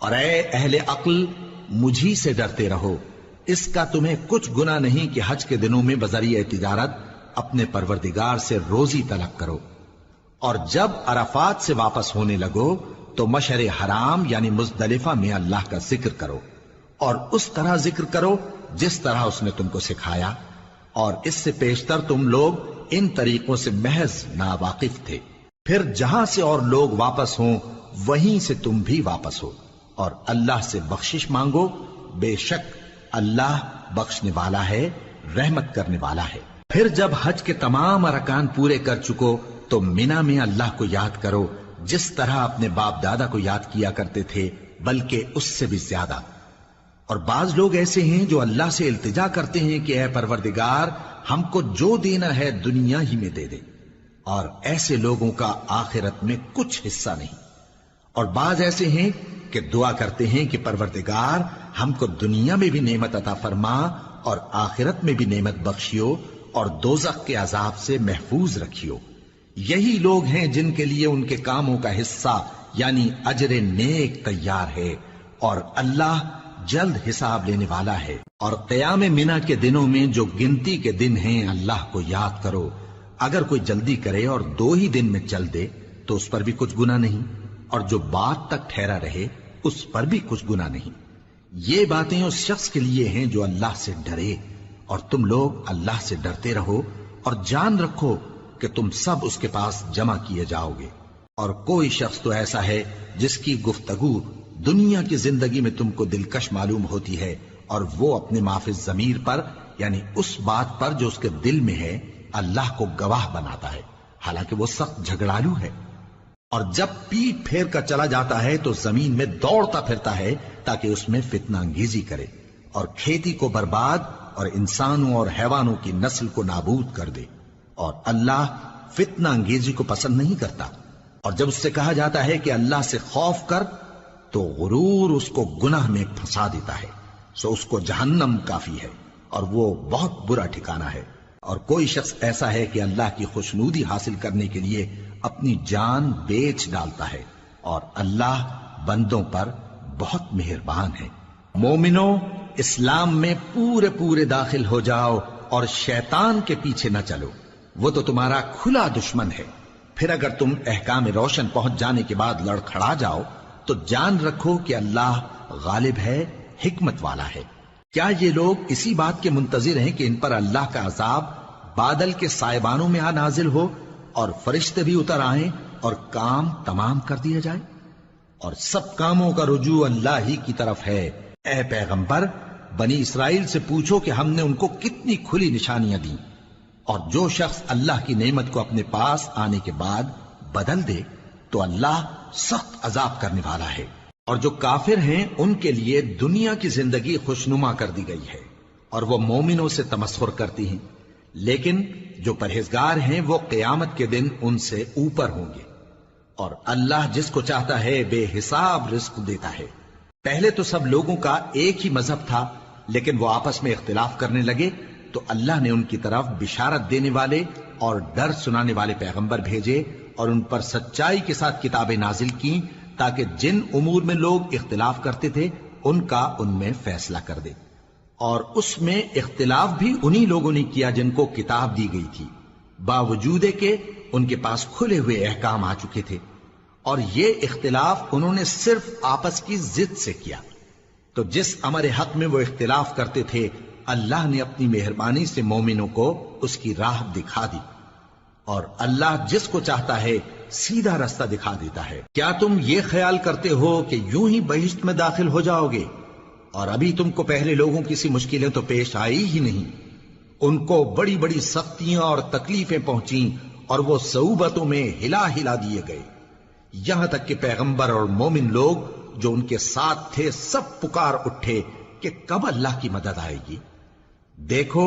اور اے اہل عقل مجھی سے ڈرتے رہو، اس کا تمہیں کچھ گناہ نہیں کہ حج کے دنوں میں بذریعہ تجارت اپنے پروردگار سے روزی طلب کرو۔ اور جب عرفات سے واپس ہونے لگو تو مشعر حرام یعنی مزدلفہ میں اللہ کا ذکر کرو، اور اس طرح ذکر کرو جس طرح اس نے تم کو سکھایا، اور اس سے پیشتر تم لوگ ان طریقوں سے محض ناواقف تھے۔ پھر جہاں سے اور لوگ واپس ہوں وہیں سے تم بھی واپس ہو، اور اللہ سے بخشش مانگو، بے شک اللہ بخشنے والا ہے، رحمت کرنے والا ہے۔ پھر جب حج کے تمام ارکان پورے کر چکو تو مینا میں اللہ کو یاد کرو جس طرح اپنے باپ دادا کو یاد کیا کرتے تھے، بلکہ اس سے بھی زیادہ۔ اور بعض لوگ ایسے ہیں جو اللہ سے التجا کرتے ہیں کہ اے پروردگار ہم کو جو دینا ہے دنیا ہی میں دے دے، اور ایسے لوگوں کا آخرت میں کچھ حصہ نہیں۔ اور بعض ایسے ہیں کہ دعا کرتے ہیں کہ پروردگار ہم کو دنیا میں بھی نعمت عطا فرما اور آخرت میں بھی نعمت بخشیو اور دوزخ کے عذاب سے محفوظ رکھیو۔ یہی لوگ ہیں جن کے لیے ان کے کاموں کا حصہ یعنی اجر نیک تیار ہے، اور اللہ جلد حساب لینے والا ہے۔ اور قیام منا کے دنوں میں جو گنتی کے دن ہیں اللہ کو یاد کرو، اگر کوئی جلدی کرے اور 2 ہی دن میں چل دے تو اس پر بھی کچھ گناہ نہیں، اور جو بات تک ٹھہرا رہے اس پر بھی کچھ گناہ نہیں۔ یہ باتیں اس شخص کے لیے ہیں جو اللہ سے ڈرے، اور تم لوگ اللہ سے ڈرتے رہو اور جان رکھو کہ تم سب اس کے پاس جمع کیے جاؤ گے۔ اور کوئی شخص تو ایسا ہے جس کی گفتگو دنیا کی زندگی میں تم کو دلکش معلوم ہوتی ہے، اور وہ اپنے معافی ضمیر پر یعنی اس بات پر جو اس کے دل میں ہے اللہ کو گواہ بناتا ہے، حالانکہ وہ سخت جھگڑالو ہے۔ اور جب پیٹ پھیر کر چلا جاتا ہے تو زمین میں دوڑتا پھرتا ہے تاکہ اس میں فتنہ انگیزی کرے اور کھیتی کو برباد اور انسانوں اور حیوانوں کی نسل کو نابود کر دے، اور اللہ فتنہ انگیزی کو پسند نہیں کرتا۔ اور جب اس سے کہا جاتا ہے کہ اللہ سے خوف کر تو غرور اس کو گناہ میں پھنسا دیتا ہے، سو اس کو جہنم کافی ہے اور وہ بہت برا ٹھکانہ ہے۔ اور کوئی شخص ایسا ہے کہ اللہ کی خوشنودی حاصل کرنے کے لیے اپنی جان بیچ ڈالتا ہے، اور اللہ بندوں پر بہت مہربان ہے۔ مومنو، اسلام میں پورے پورے داخل ہو جاؤ اور شیطان کے پیچھے نہ چلو، وہ تو تمہارا کھلا دشمن ہے۔ پھر اگر تم احکام روشن پہنچ جانے کے بعد لڑکھڑا جاؤ تو جان رکھو کہ اللہ غالب ہے، حکمت والا ہے۔ کیا یہ لوگ اسی بات کے منتظر ہیں کہ ان پر اللہ کا عذاب بادل کے سائبانوں میں نازل ہو اور فرشتے بھی اتر آئیں اور کام تمام کر دیا جائے؟ اور سب کاموں کا رجوع اللہ ہی کی طرف ہے۔ اے پیغمبر، بنی اسرائیل سے پوچھو کہ ہم نے ان کو کتنی کھلی نشانیاں دیں، اور جو شخص اللہ کی نعمت کو اپنے پاس آنے کے بعد بدل دے تو اللہ سخت عذاب کرنے والا ہے۔ اور جو کافر ہیں ان کے لیے دنیا کی زندگی خوشنما کر دی گئی ہے، اور وہ مومنوں سے تمسخر کرتی ہیں، لیکن جو پرہیزگار ہیں وہ قیامت کے دن ان سے اوپر ہوں گے۔ اور اللہ جس کو چاہتا ہے بے حساب رزق دیتا ہے۔ پہلے تو سب لوگوں کا ایک ہی مذہب تھا، لیکن وہ آپس میں اختلاف کرنے لگے تو اللہ نے ان کی طرف بشارت دینے والے اور ڈر سنانے والے پیغمبر بھیجے، اور ان پر سچائی کے ساتھ کتابیں نازل کی، تاکہ جن امور میں لوگ اختلاف کرتے تھے ان کا ان میں فیصلہ کر دے۔ اور اس میں اختلاف بھی انہی لوگوں نے کیا جن کو کتاب دی گئی تھی، باوجود کہ ان کے پاس کھلے ہوئے احکام آ چکے تھے، اور یہ اختلاف انہوں نے صرف آپس کی ضد سے کیا۔ تو جس امر حق میں وہ اختلاف کرتے تھے اللہ نے اپنی مہربانی سے مومنوں کو اس کی راہ دکھا دی، اور اللہ جس کو چاہتا ہے سیدھا رستہ دکھا دیتا ہے۔ کیا تم یہ خیال کرتے ہو کہ یوں ہی بہشت میں داخل ہو جاؤ گے، اور ابھی تم کو پہلے لوگوں کی سی مشکلیں تو پیش آئی ہی نہیں؟ ان کو بڑی بڑی سختیاں اور تکلیفیں پہنچیں، اور وہ صعوبتوں میں ہلا ہلا دیے گئے، یہاں تک کہ پیغمبر اور مومن لوگ جو ان کے ساتھ تھے سب پکار اٹھے کہ کب اللہ کی مدد آئے گی۔ دیکھو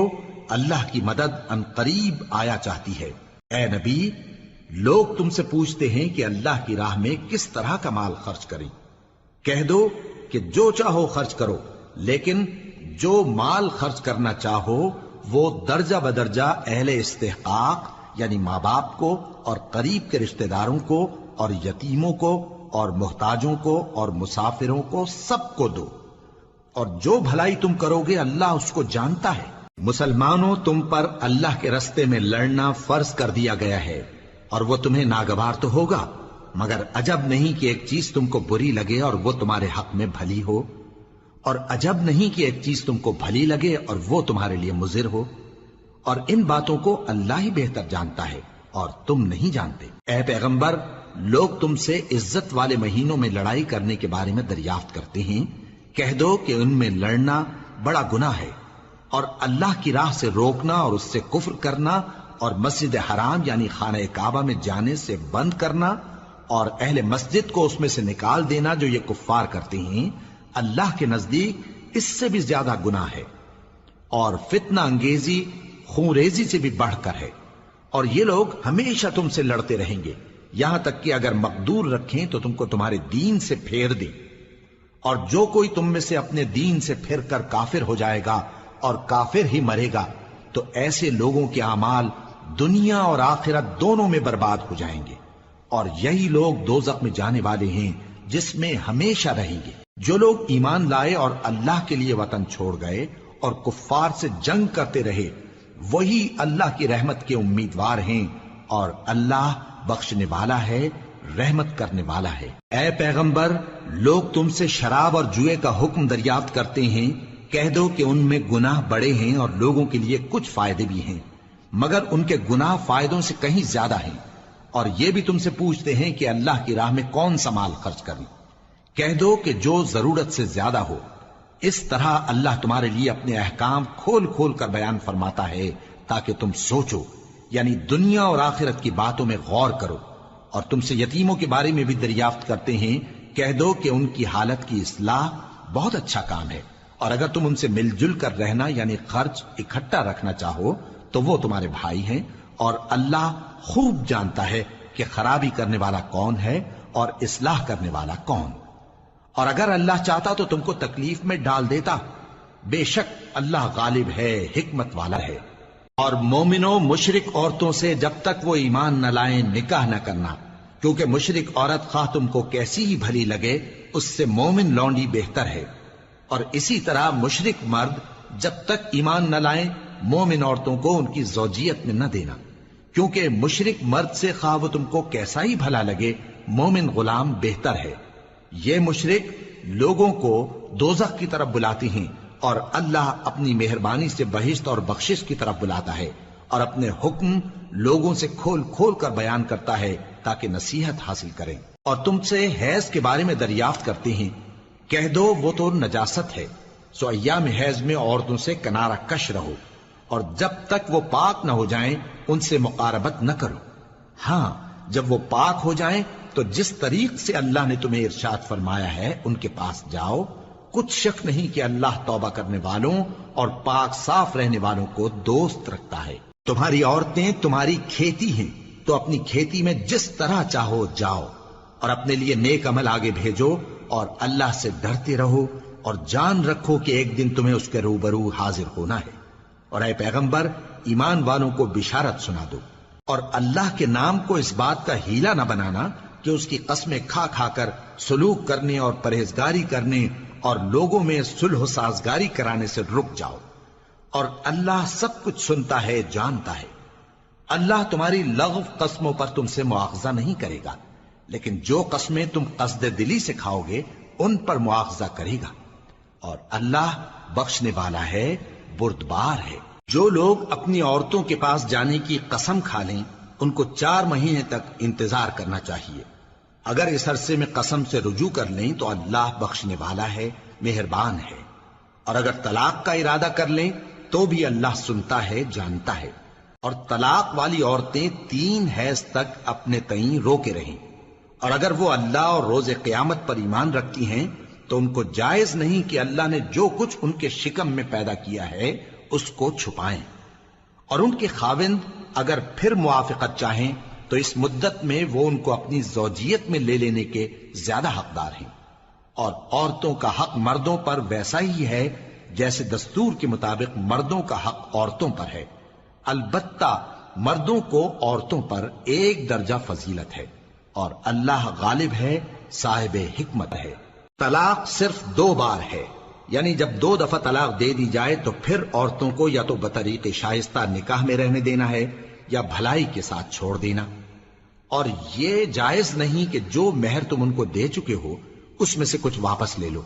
اللہ کی مدد ان قریب آیا چاہتی ہے۔ اے نبی، لوگ تم سے پوچھتے ہیں کہ اللہ کی راہ میں کس طرح کا مال خرچ کریں۔ کہہ دو کہ جو چاہو خرچ کرو، لیکن جو مال خرچ کرنا چاہو وہ درجہ بدرجہ اہل استحقاق یعنی ماں باپ کو اور قریب کے رشتہ داروں کو اور یتیموں کو اور محتاجوں کو اور مسافروں کو سب کو دو، اور جو بھلائی تم کرو گے اللہ اس کو جانتا ہے۔ مسلمانوں، تم پر اللہ کے رستے میں لڑنا فرض کر دیا گیا ہے، اور وہ تمہیں ناگوار تو ہوگا، مگر عجب نہیں کہ ایک چیز تم کو بری لگے اور وہ تمہارے حق میں بھلی ہو، اور عجب نہیں کہ ایک چیز تم کو بھلی لگے اور وہ تمہارے لیے مضر ہو، اور ان باتوں کو اللہ ہی بہتر جانتا ہے اور تم نہیں جانتے۔ اے پیغمبر، لوگ تم سے عزت والے مہینوں میں لڑائی کرنے کے بارے میں دریافت کرتے ہیں، کہہ دو کہ ان میں لڑنا بڑا گناہ ہے، اور اللہ کی راہ سے روکنا اور اس سے کفر کرنا اور مسجد حرام یعنی خانہ کعبہ میں جانے سے بند کرنا اور اہل مسجد کو اس میں سے نکال دینا جو یہ کفار کرتے ہیں، اللہ کے نزدیک اس سے بھی زیادہ گناہ ہے، اور فتنہ انگیزی خونریزی سے بھی بڑھ کر ہے۔ اور یہ لوگ ہمیشہ تم سے لڑتے رہیں گے، یہاں تک کہ اگر مقدور رکھیں تو تم کو تمہارے دین سے پھیر دیں، اور جو کوئی تم میں سے اپنے دین سے پھر کر کافر ہو جائے گا اور کافر ہی مرے گا تو ایسے لوگوں کے اعمال دنیا اور آخرت دونوں میں برباد ہو جائیں گے، اور یہی لوگ دوزخ میں جانے والے ہیں جس میں ہمیشہ رہیں گے۔ جو لوگ ایمان لائے اور اللہ کے لیے وطن چھوڑ گئے اور کفار سے جنگ کرتے رہے وہی اللہ کی رحمت کے امیدوار ہیں، اور اللہ بخشنے والا ہے، رحمت کرنے والا ہے۔ اے پیغمبر، لوگ تم سے شراب اور جوئے کا حکم دریافت کرتے ہیں، کہہ دو کہ ان میں گناہ بڑے ہیں اور لوگوں کے لیے کچھ فائدے بھی ہیں، مگر ان کے گناہ فائدوں سے کہیں زیادہ ہیں۔ اور یہ بھی تم سے پوچھتے ہیں کہ اللہ کی راہ میں کون سا مال خرچ کریں، کہہ دو کہ جو ضرورت سے زیادہ ہو۔ اس طرح اللہ تمہارے لیے اپنے احکام کھول کھول کر بیان فرماتا ہے تاکہ تم سوچو، یعنی دنیا اور آخرت کی باتوں میں غور کرو۔ اور تم سے یتیموں کے بارے میں بھی دریافت کرتے ہیں، کہہ دو کہ ان کی حالت کی اصلاح بہت اچھا کام ہے، اور اگر تم ان سے مل جل کر رہنا یعنی خرچ اکٹھا رکھنا چاہو تو وہ تمہارے بھائی ہیں، اور اللہ خوب جانتا ہے کہ خرابی کرنے والا کون ہے اور اصلاح کرنے والا کون۔ اور اگر اللہ چاہتا تو تم کو تکلیف میں ڈال دیتا، بے شک اللہ غالب ہے، حکمت والا ہے۔ اور مومنوں مشرک عورتوں سے جب تک وہ ایمان نہ لائیں نکاح نہ کرنا، کیونکہ مشرک عورت خواہ تم کو کیسی ہی بھلی لگے اس سے مومن لونڈی بہتر ہے۔ اور اسی طرح مشرک مرد جب تک ایمان نہ لائیں مومن عورتوں کو ان کی زوجیت میں نہ دینا، کیونکہ مشرک مرد سے خواہ وہ تم کو کیسا ہی بھلا لگے مومن غلام بہتر ہے۔ یہ مشرک لوگوں کو دوزخ کی طرف بلاتی ہیں، اور اللہ اپنی مہربانی سے بہشت اور بخشش کی طرف بلاتا ہے، اور اپنے حکم لوگوں سے کھول کھول کر بیان کرتا ہے تاکہ نصیحت حاصل کریں۔ اور تم سے حیض کے بارے میں دریافت کرتے ہیں، کہہ دو وہ تو نجاست ہے، سو ایام حیض میں عورتوں سے کنارہ کش رہو، اور جب تک وہ پاک نہ ہو جائیں ان سے مقاربت نہ کرو۔ ہاں جب وہ پاک ہو جائیں تو جس طریق سے اللہ نے تمہیں ارشاد فرمایا ہے ان کے پاس جاؤ، کچھ شک نہیں کہ اللہ توبہ کرنے والوں اور پاک صاف رہنے والوں کو دوست رکھتا ہے۔ تمہاری عورتیں تمہاری کھیتی ہیں، تو اپنی کھیتی میں جس طرح چاہو جاؤ، اور اپنے لیے نیک عمل آگے بھیجو، اور اللہ سے ڈرتے رہو، اور جان رکھو کہ ایک دن تمہیں اس کے روبرو حاضر ہونا ہے۔ اور اے پیغمبر ایمان والوں کو بشارت سنا دو، اور اللہ کے نام کو اس بات کا ہیلا نہ بنانا کہ اس کی قسمیں کھا کھا کر سلوک کرنے اور پرہیزگاری کرنے اور لوگوں میں صلح و سازگاری کرانے سے رک جاؤ، اور اللہ سب کچھ سنتا ہے جانتا ہے۔ اللہ تمہاری لغو قسموں پر تم سے مواخذہ نہیں کرے گا، لیکن جو قسمیں تم قصد دلی سے کھاؤ گے ان پر مواخذہ کرے گا، اور اللہ بخشنے والا ہے بردبار ہے۔ جو لوگ اپنی عورتوں کے پاس جانے کی قسم کھا لیں ان کو 4 مہینے تک انتظار کرنا چاہیے۔ اگر اس عرصے میں قسم سے رجوع کر لیں تو اللہ بخشنے والا ہے، مہربان ہے، اور اگر طلاق کا ارادہ کر لیں تو بھی اللہ سنتا ہے جانتا ہے۔ اور طلاق والی عورتیں 3 حیض تک اپنے تئیں روکے رہیں، اور اگر وہ اللہ اور روز قیامت پر ایمان رکھتی ہیں تو ان کو جائز نہیں کہ اللہ نے جو کچھ ان کے شکم میں پیدا کیا ہے اس کو چھپائیں، اور ان کے خاوند اگر پھر موافقت چاہیں تو اس مدت میں وہ ان کو اپنی زوجیت میں لے لینے کے زیادہ حقدار ہیں۔ اور عورتوں کا حق مردوں پر ویسا ہی ہے جیسے دستور کے مطابق مردوں کا حق عورتوں پر ہے، البتہ مردوں کو عورتوں پر 1 درجہ فضیلت ہے، اور اللہ غالب ہے، صاحب حکمت ہے۔ طلاق صرف 2 بار ہے، یعنی جب 2 دفعہ طلاق دے دی جائے تو پھر عورتوں کو یا تو بطریق شائستہ نکاح میں رہنے دینا ہے یا بھلائی کے ساتھ چھوڑ دینا، اور یہ جائز نہیں کہ جو مہر تم ان کو دے چکے ہو اس میں سے کچھ واپس لے لو۔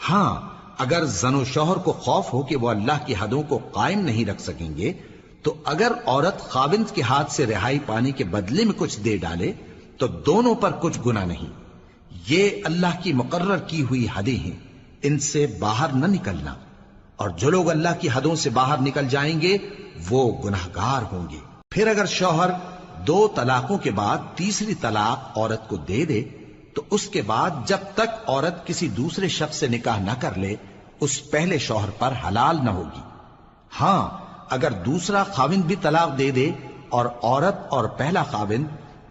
ہاں اگر زن و شوہر کو خوف ہو کہ وہ اللہ کی حدوں کو قائم نہیں رکھ سکیں گے تو اگر عورت خاوند کے ہاتھ سے رہائی پانے کے بدلے میں کچھ دے ڈالے تو دونوں پر کچھ گناہ نہیں۔ یہ اللہ کی مقرر کی ہوئی حدیں ہیں، ان سے باہر نہ نکلنا، اور جو لوگ اللہ کی حدوں سے باہر نکل جائیں گے وہ گناہگار ہوں گے۔ پھر اگر شوہر 2 طلاقوں کے بعد تیسری طلاق عورت کو دے دے تو اس کے بعد جب تک عورت کسی دوسرے شخص سے نکاح نہ کر لے اس پہلے شوہر پر حلال نہ ہوگی۔ ہاں اگر دوسرا خاوند بھی طلاق دے دے اور عورت اور پہلا خاوند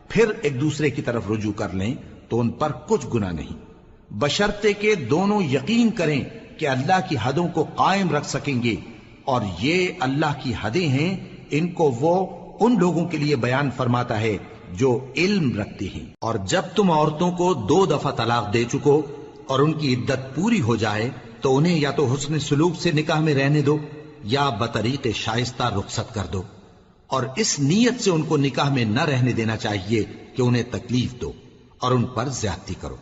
پھر ایک دوسرے کی طرف رجوع کر لیں تو ان پر کچھ گناہ نہیں، بشرطے کہ دونوں یقین کریں کہ اللہ کی حدوں کو قائم رکھ سکیں گے، اور یہ اللہ کی حدیں ہیں، ان کو وہ ان لوگوں کے لیے بیان فرماتا ہے جو علم رکھتے ہیں۔ اور جب تم عورتوں کو 2 دفعہ طلاق دے چکو اور ان کی عدت پوری ہو جائے تو انہیں یا تو حسن سلوک سے نکاح میں رہنے دو یا بطریق شائستہ رخصت کر دو، اور اس نیت سے ان کو نکاح میں نہ رہنے دینا چاہیے کہ انہیں تکلیف دو اور ان پر زیادتی کرو،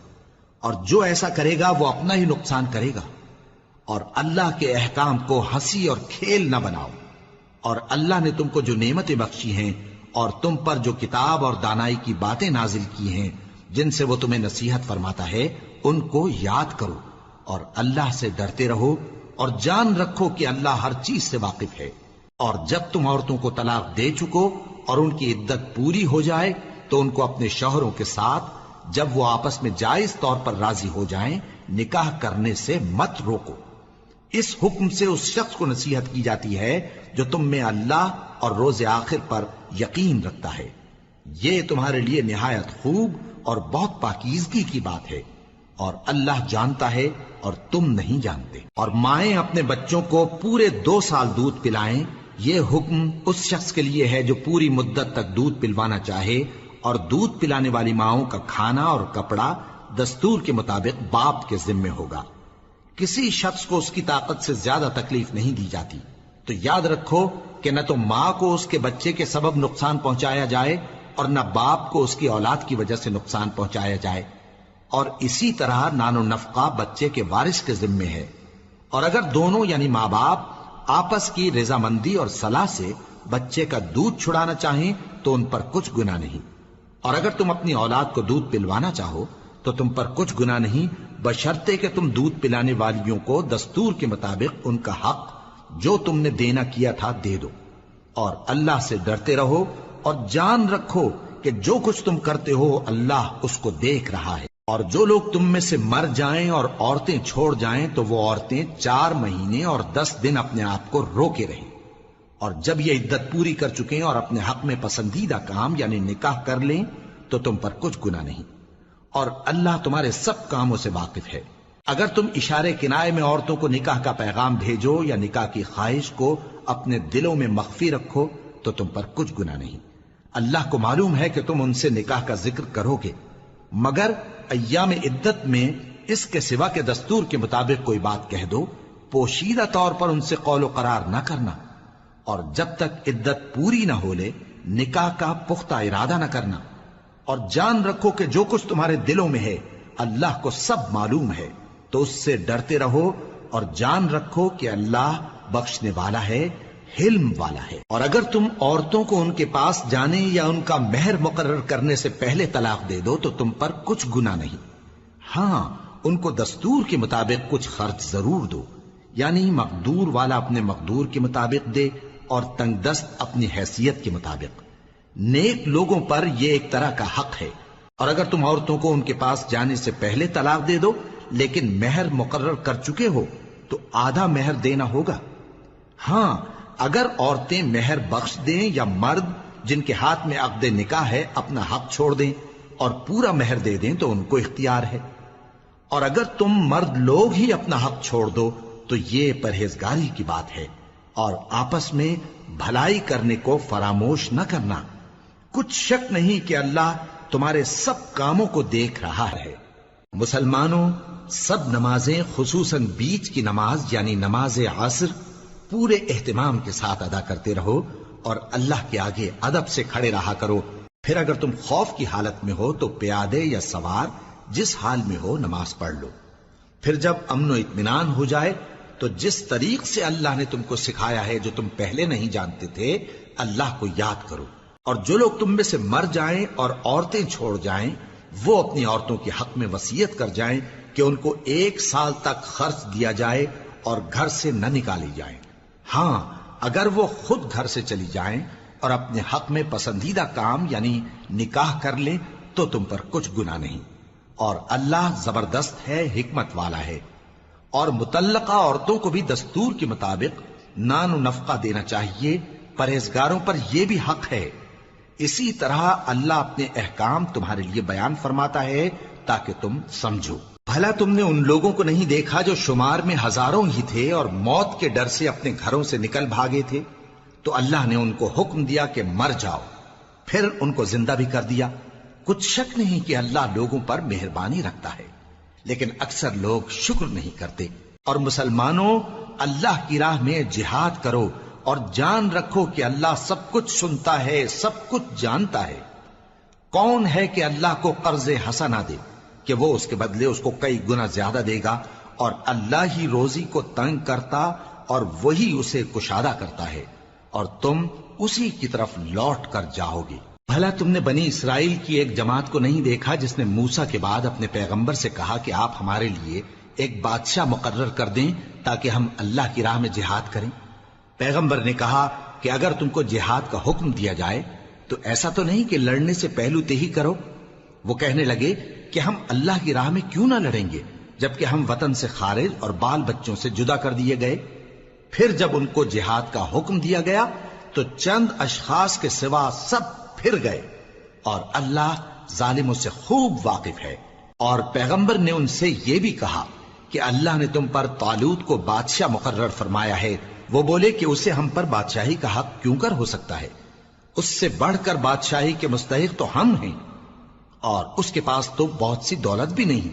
اور جو ایسا کرے گا وہ اپنا ہی نقصان کرے گا۔ اور اللہ کے احکام کو ہنسی اور کھیل نہ بناؤ، اور اللہ نے تم کو جو نعمتیں بخشی ہیں اور تم پر جو کتاب اور دانائی کی باتیں نازل کی ہیں جن سے وہ تمہیں نصیحت فرماتا ہے ان کو یاد کرو، اور اللہ سے ڈرتے رہو، اور جان رکھو کہ اللہ ہر چیز سے واقف ہے۔ اور جب تم عورتوں کو طلاق دے چکو اور ان کی عدت پوری ہو جائے تو ان کو اپنے شوہروں کے ساتھ جب وہ آپس میں جائز طور پر راضی ہو جائیں نکاح کرنے سے مت روکو۔ اس حکم سے اس شخص کو نصیحت کی جاتی ہے جو تم میں اللہ اور روز آخر پر یقین رکھتا ہے، یہ تمہارے لیے نہایت خوب اور بہت پاکیزگی کی بات ہے، اور اللہ جانتا ہے اور تم نہیں جانتے۔ اور مائیں اپنے بچوں کو پورے 2 سال دودھ پلائیں یہ حکم اس شخص کے لیے ہے جو پوری مدت تک دودھ پلوانا چاہے، اور دودھ پلانے والی ماؤں کا کھانا اور کپڑا دستور کے مطابق باپ کے ذمے ہوگا۔ کسی شخص کو اس کی طاقت سے زیادہ تکلیف نہیں دی جاتی، تو یاد رکھو کہ نہ تو ماں کو اس کے بچے کے سبب نقصان پہنچایا جائے اور نہ باپ کو اس کی اولاد کی وجہ سے نقصان پہنچایا جائے، اور اسی طرح نان و نفقہ بچے کے وارث کے ذمے ہے۔ اور اگر دونوں یعنی ماں باپ آپس کی رضامندی اور صلاح سے بچے کا دودھ چھڑانا چاہیں تو ان پر کچھ گناہ نہیں، اور اگر تم اپنی اولاد کو دودھ پلوانا چاہو تو تم پر کچھ گناہ نہیں، بشرطے کہ تم دودھ پلانے والیوں کو دستور کے مطابق ان کا حق جو تم نے دینا کیا تھا دے دو، اور اللہ سے ڈرتے رہو اور جان رکھو کہ جو کچھ تم کرتے ہو اللہ اس کو دیکھ رہا ہے۔ اور جو لوگ تم میں سے مر جائیں اور عورتیں چھوڑ جائیں تو وہ عورتیں 4 مہینے اور 10 دن اپنے آپ کو روکے رہیں، اور جب یہ عدت پوری کر چکیں اور اپنے حق میں پسندیدہ کام یعنی نکاح کر لیں تو تم پر کچھ گناہ نہیں، اور اللہ تمہارے سب کاموں سے واقف ہے۔ اگر تم اشارے کنائے میں عورتوں کو نکاح کا پیغام بھیجو یا نکاح کی خواہش کو اپنے دلوں میں مخفی رکھو تو تم پر کچھ گناہ نہیں۔ اللہ کو معلوم ہے کہ تم ان سے نکاح کا ذکر کرو گے، مگر ایام عدت میں اس کے سوا کے دستور کے مطابق کوئی بات کہہ دو، پوشیدہ طور پر ان سے قول و قرار نہ کرنا، اور جب تک عدت پوری نہ ہو لے نکاح کا پختہ ارادہ نہ کرنا، اور جان رکھو کہ جو کچھ تمہارے دلوں میں ہے اللہ کو سب معلوم ہے، تو اس سے ڈرتے رہو اور جان رکھو کہ اللہ بخشنے والا ہے، حلم والا ہے۔ اور اگر تم عورتوں کو ان کے پاس جانے یا ان کا مہر مقرر کرنے سے پہلے طلاق دے دو تو تم پر کچھ گناہ نہیں، ہاں ان کو دستور کے مطابق کچھ خرچ ضرور دو، یعنی مقدور والا اپنے مقدور کے مطابق دے اور تنگ دست اپنی حیثیت کے مطابق۔ نیک لوگوں پر یہ ایک طرح کا حق ہے۔ اور اگر تم عورتوں کو ان کے پاس جانے سے پہلے طلاق دے دو لیکن مہر مقرر کر چکے ہو تو آدھا مہر دینا ہوگا۔ ہاں اگر عورتیں مہر بخش دیں یا مرد جن کے ہاتھ میں عقد نکاح ہے اپنا حق چھوڑ دیں اور پورا مہر دے دیں تو ان کو اختیار ہے۔ اور اگر تم مرد لوگ ہی اپنا حق چھوڑ دو تو یہ پرہیزگاری کی بات ہے، اور آپس میں بھلائی کرنے کو فراموش نہ کرنا۔ کچھ شک نہیں کہ اللہ تمہارے سب کاموں کو دیکھ رہا ہے۔ مسلمانوں، سب نمازیں خصوصاً بیچ کی نماز یعنی نماز عصر پورے اہتمام کے ساتھ ادا کرتے رہو اور اللہ کے آگے ادب سے کھڑے رہا کرو۔ پھر اگر تم خوف کی حالت میں ہو تو پیادے یا سوار جس حال میں ہو نماز پڑھ لو۔ پھر جب امن و اطمینان ہو جائے تو جس طریق سے اللہ نے تم کو سکھایا ہے جو تم پہلے نہیں جانتے تھے اللہ کو یاد کرو۔ اور جو لوگ تم میں سے مر جائیں اور عورتیں چھوڑ جائیں وہ اپنی عورتوں کے حق میں وصیت کر جائیں کہ ان کو 1 سال تک خرچ دیا جائے اور گھر سے نہ نکالی جائیں۔ ہاں اگر وہ خود گھر سے چلی جائیں اور اپنے حق میں پسندیدہ کام یعنی نکاح کر لیں تو تم پر کچھ گناہ نہیں، اور اللہ زبردست ہے، حکمت والا ہے۔ اور مطلقہ عورتوں کو بھی دستور کے مطابق نان و نفقہ دینا چاہیے، پرہیزگاروں پر یہ بھی حق ہے۔ اسی طرح اللہ اپنے احکام تمہارے لیے بیان فرماتا ہے تاکہ تم سمجھو۔ بھلا تم نے ان لوگوں کو نہیں دیکھا جو شمار میں ہزاروں ہی تھے اور موت کے ڈر سے اپنے گھروں سے نکل بھاگے تھے؟ تو اللہ نے ان کو حکم دیا کہ مر جاؤ، پھر ان کو زندہ بھی کر دیا۔ کچھ شک نہیں کہ اللہ لوگوں پر مہربانی رکھتا ہے، لیکن اکثر لوگ شکر نہیں کرتے۔ اور مسلمانوں، اللہ کی راہ میں جہاد کرو اور جان رکھو کہ اللہ سب کچھ سنتا ہے، سب کچھ جانتا ہے۔ کون ہے کہ اللہ کو قرض حسنہ دے کہ وہ اس کے بدلے اس کو کئی گنا زیادہ دے گا؟ اور اللہ ہی روزی کو تنگ کرتا اور وہی اسے کشادہ کرتا ہے، اور تم اسی کی طرف لوٹ کر جاؤ گے۔ بھلا تم نے بنی اسرائیل کی ایک جماعت کو نہیں دیکھا جس نے موسیٰ کے بعد اپنے پیغمبر سے کہا کہ آپ ہمارے لیے ایک بادشاہ مقرر کر دیں تاکہ ہم اللہ کی راہ میں جہاد کریں؟ پیغمبر نے کہا کہ اگر تم کو جہاد کا حکم دیا جائے تو ایسا تو نہیں کہ لڑنے سے پہلو تہی کرو۔ وہ کہنے لگے کہ ہم اللہ کی راہ میں کیوں نہ لڑیں گے جبکہ ہم وطن سے خارج اور بال بچوں سے جدا کر دیے گئے۔ پھر جب ان کو جہاد کا حکم دیا گیا تو چند اشخاص کے سوا سب پھر گئے، اور اللہ ظالموں سے خوب واقف ہے۔ اور پیغمبر نے ان سے یہ بھی کہا کہ اللہ نے تم پر طالوت کو بادشاہ مقرر فرمایا ہے، وہ بولے کہ اسے ہم پر بادشاہی کا حق کیوں کر ہو سکتا ہے؟ اس سے بڑھ کر بادشاہی کے مستحق تو ہم ہیں، اور اس کے پاس تو بہت سی دولت بھی نہیں۔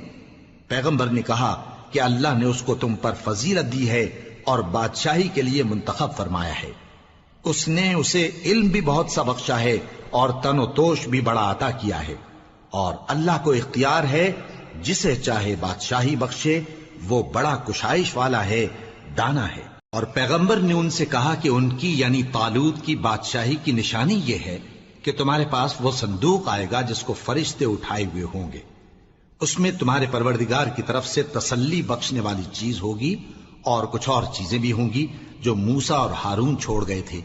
پیغمبر نے کہا کہ اللہ نے اس کو تم پر فضیلت دی ہے اور بادشاہی کے لیے منتخب فرمایا ہے۔ اس نے اسے علم بھی بہت سا بخشا ہے اور تن و توش بھی بڑا عطا کیا ہے، اور اللہ کو اختیار ہے جسے چاہے بادشاہی بخشے، وہ بڑا کشائش والا ہے، دانا ہے۔ اور پیغمبر نے ان سے کہا کہ ان کی یعنی طالوت کی بادشاہی کی نشانی یہ ہے کہ تمہارے پاس وہ صندوق آئے گا جس کو فرشتے اٹھائے ہوئے ہوں گے، اس میں تمہارے پروردگار کی طرف سے تسلی بخشنے والی چیز ہوگی اور کچھ اور چیزیں بھی ہوں گی جو موسیٰ اور ہارون چھوڑ گئے تھے۔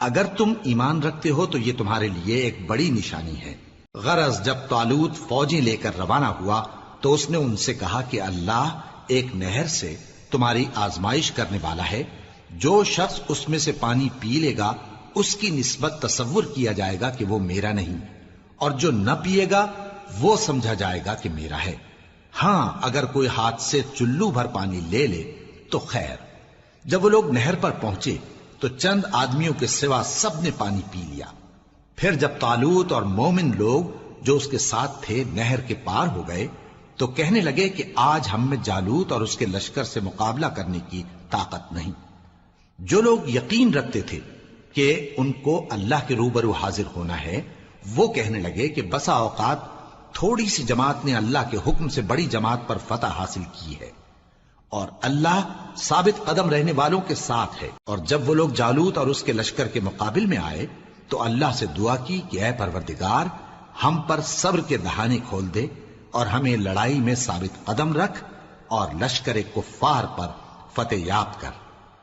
اگر تم ایمان رکھتے ہو تو یہ تمہارے لیے ایک بڑی نشانی ہے۔ غرض جب طالوت فوجیں لے کر روانہ ہوا تو اس نے ان سے کہا کہ اللہ ایک نہر سے تمہاری آزمائش کرنے والا ہے، جو شخص اس میں سے پانی پی لے گا اس کی نسبت تصور کیا جائے گا کہ وہ میرا نہیں، اور جو نہ پیے گا وہ سمجھا جائے گا کہ میرا ہے۔ ہاں اگر کوئی ہاتھ سے چلو بھر پانی لے لے تو خیر۔ جب وہ لوگ نہر پر پہنچے تو چند آدمیوں کے سوا سب نے پانی پی لیا۔ پھر جب طالوت اور مومن لوگ جو اس کے ساتھ تھے نہر کے پار ہو گئے تو کہنے لگے کہ آج ہم میں جالوت اور اس کے لشکر سے مقابلہ کرنے کی طاقت نہیں۔ جو لوگ یقین رکھتے تھے کہ ان کو اللہ کے روبرو حاضر ہونا ہے، وہ کہنے لگے کہ بسا اوقات تھوڑی سی جماعت نے اللہ کے حکم سے بڑی جماعت پر فتح حاصل کی ہے، اور اللہ ثابت قدم رہنے والوں کے ساتھ ہے۔ اور جب وہ لوگ جالوت اور اس کے لشکر کے مقابل میں آئے تو اللہ سے دعا کی کہ اے پروردگار، ہم پر صبر کے دہانے کھول دے اور ہمیں لڑائی میں ثابت قدم رکھ اور لشکر کفار پر فتح یاب کر۔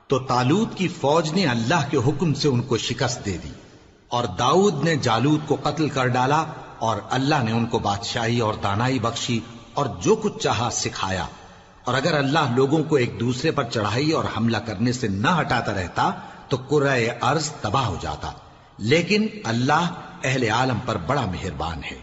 تو طالوت کی فوج نے اللہ کے حکم سے ان کو شکست دے دی، اور داؤد نے جالوت کو قتل کر ڈالا، اور اللہ نے ان کو بادشاہی اور دانائی بخشی اور جو کچھ چاہا سکھایا۔ اور اگر اللہ لوگوں کو ایک دوسرے پر چڑھائی اور حملہ کرنے سے نہ ہٹاتا رہتا تو کرۂ ارض تباہ ہو جاتا، لیکن اللہ اہل عالم پر بڑا مہربان ہے۔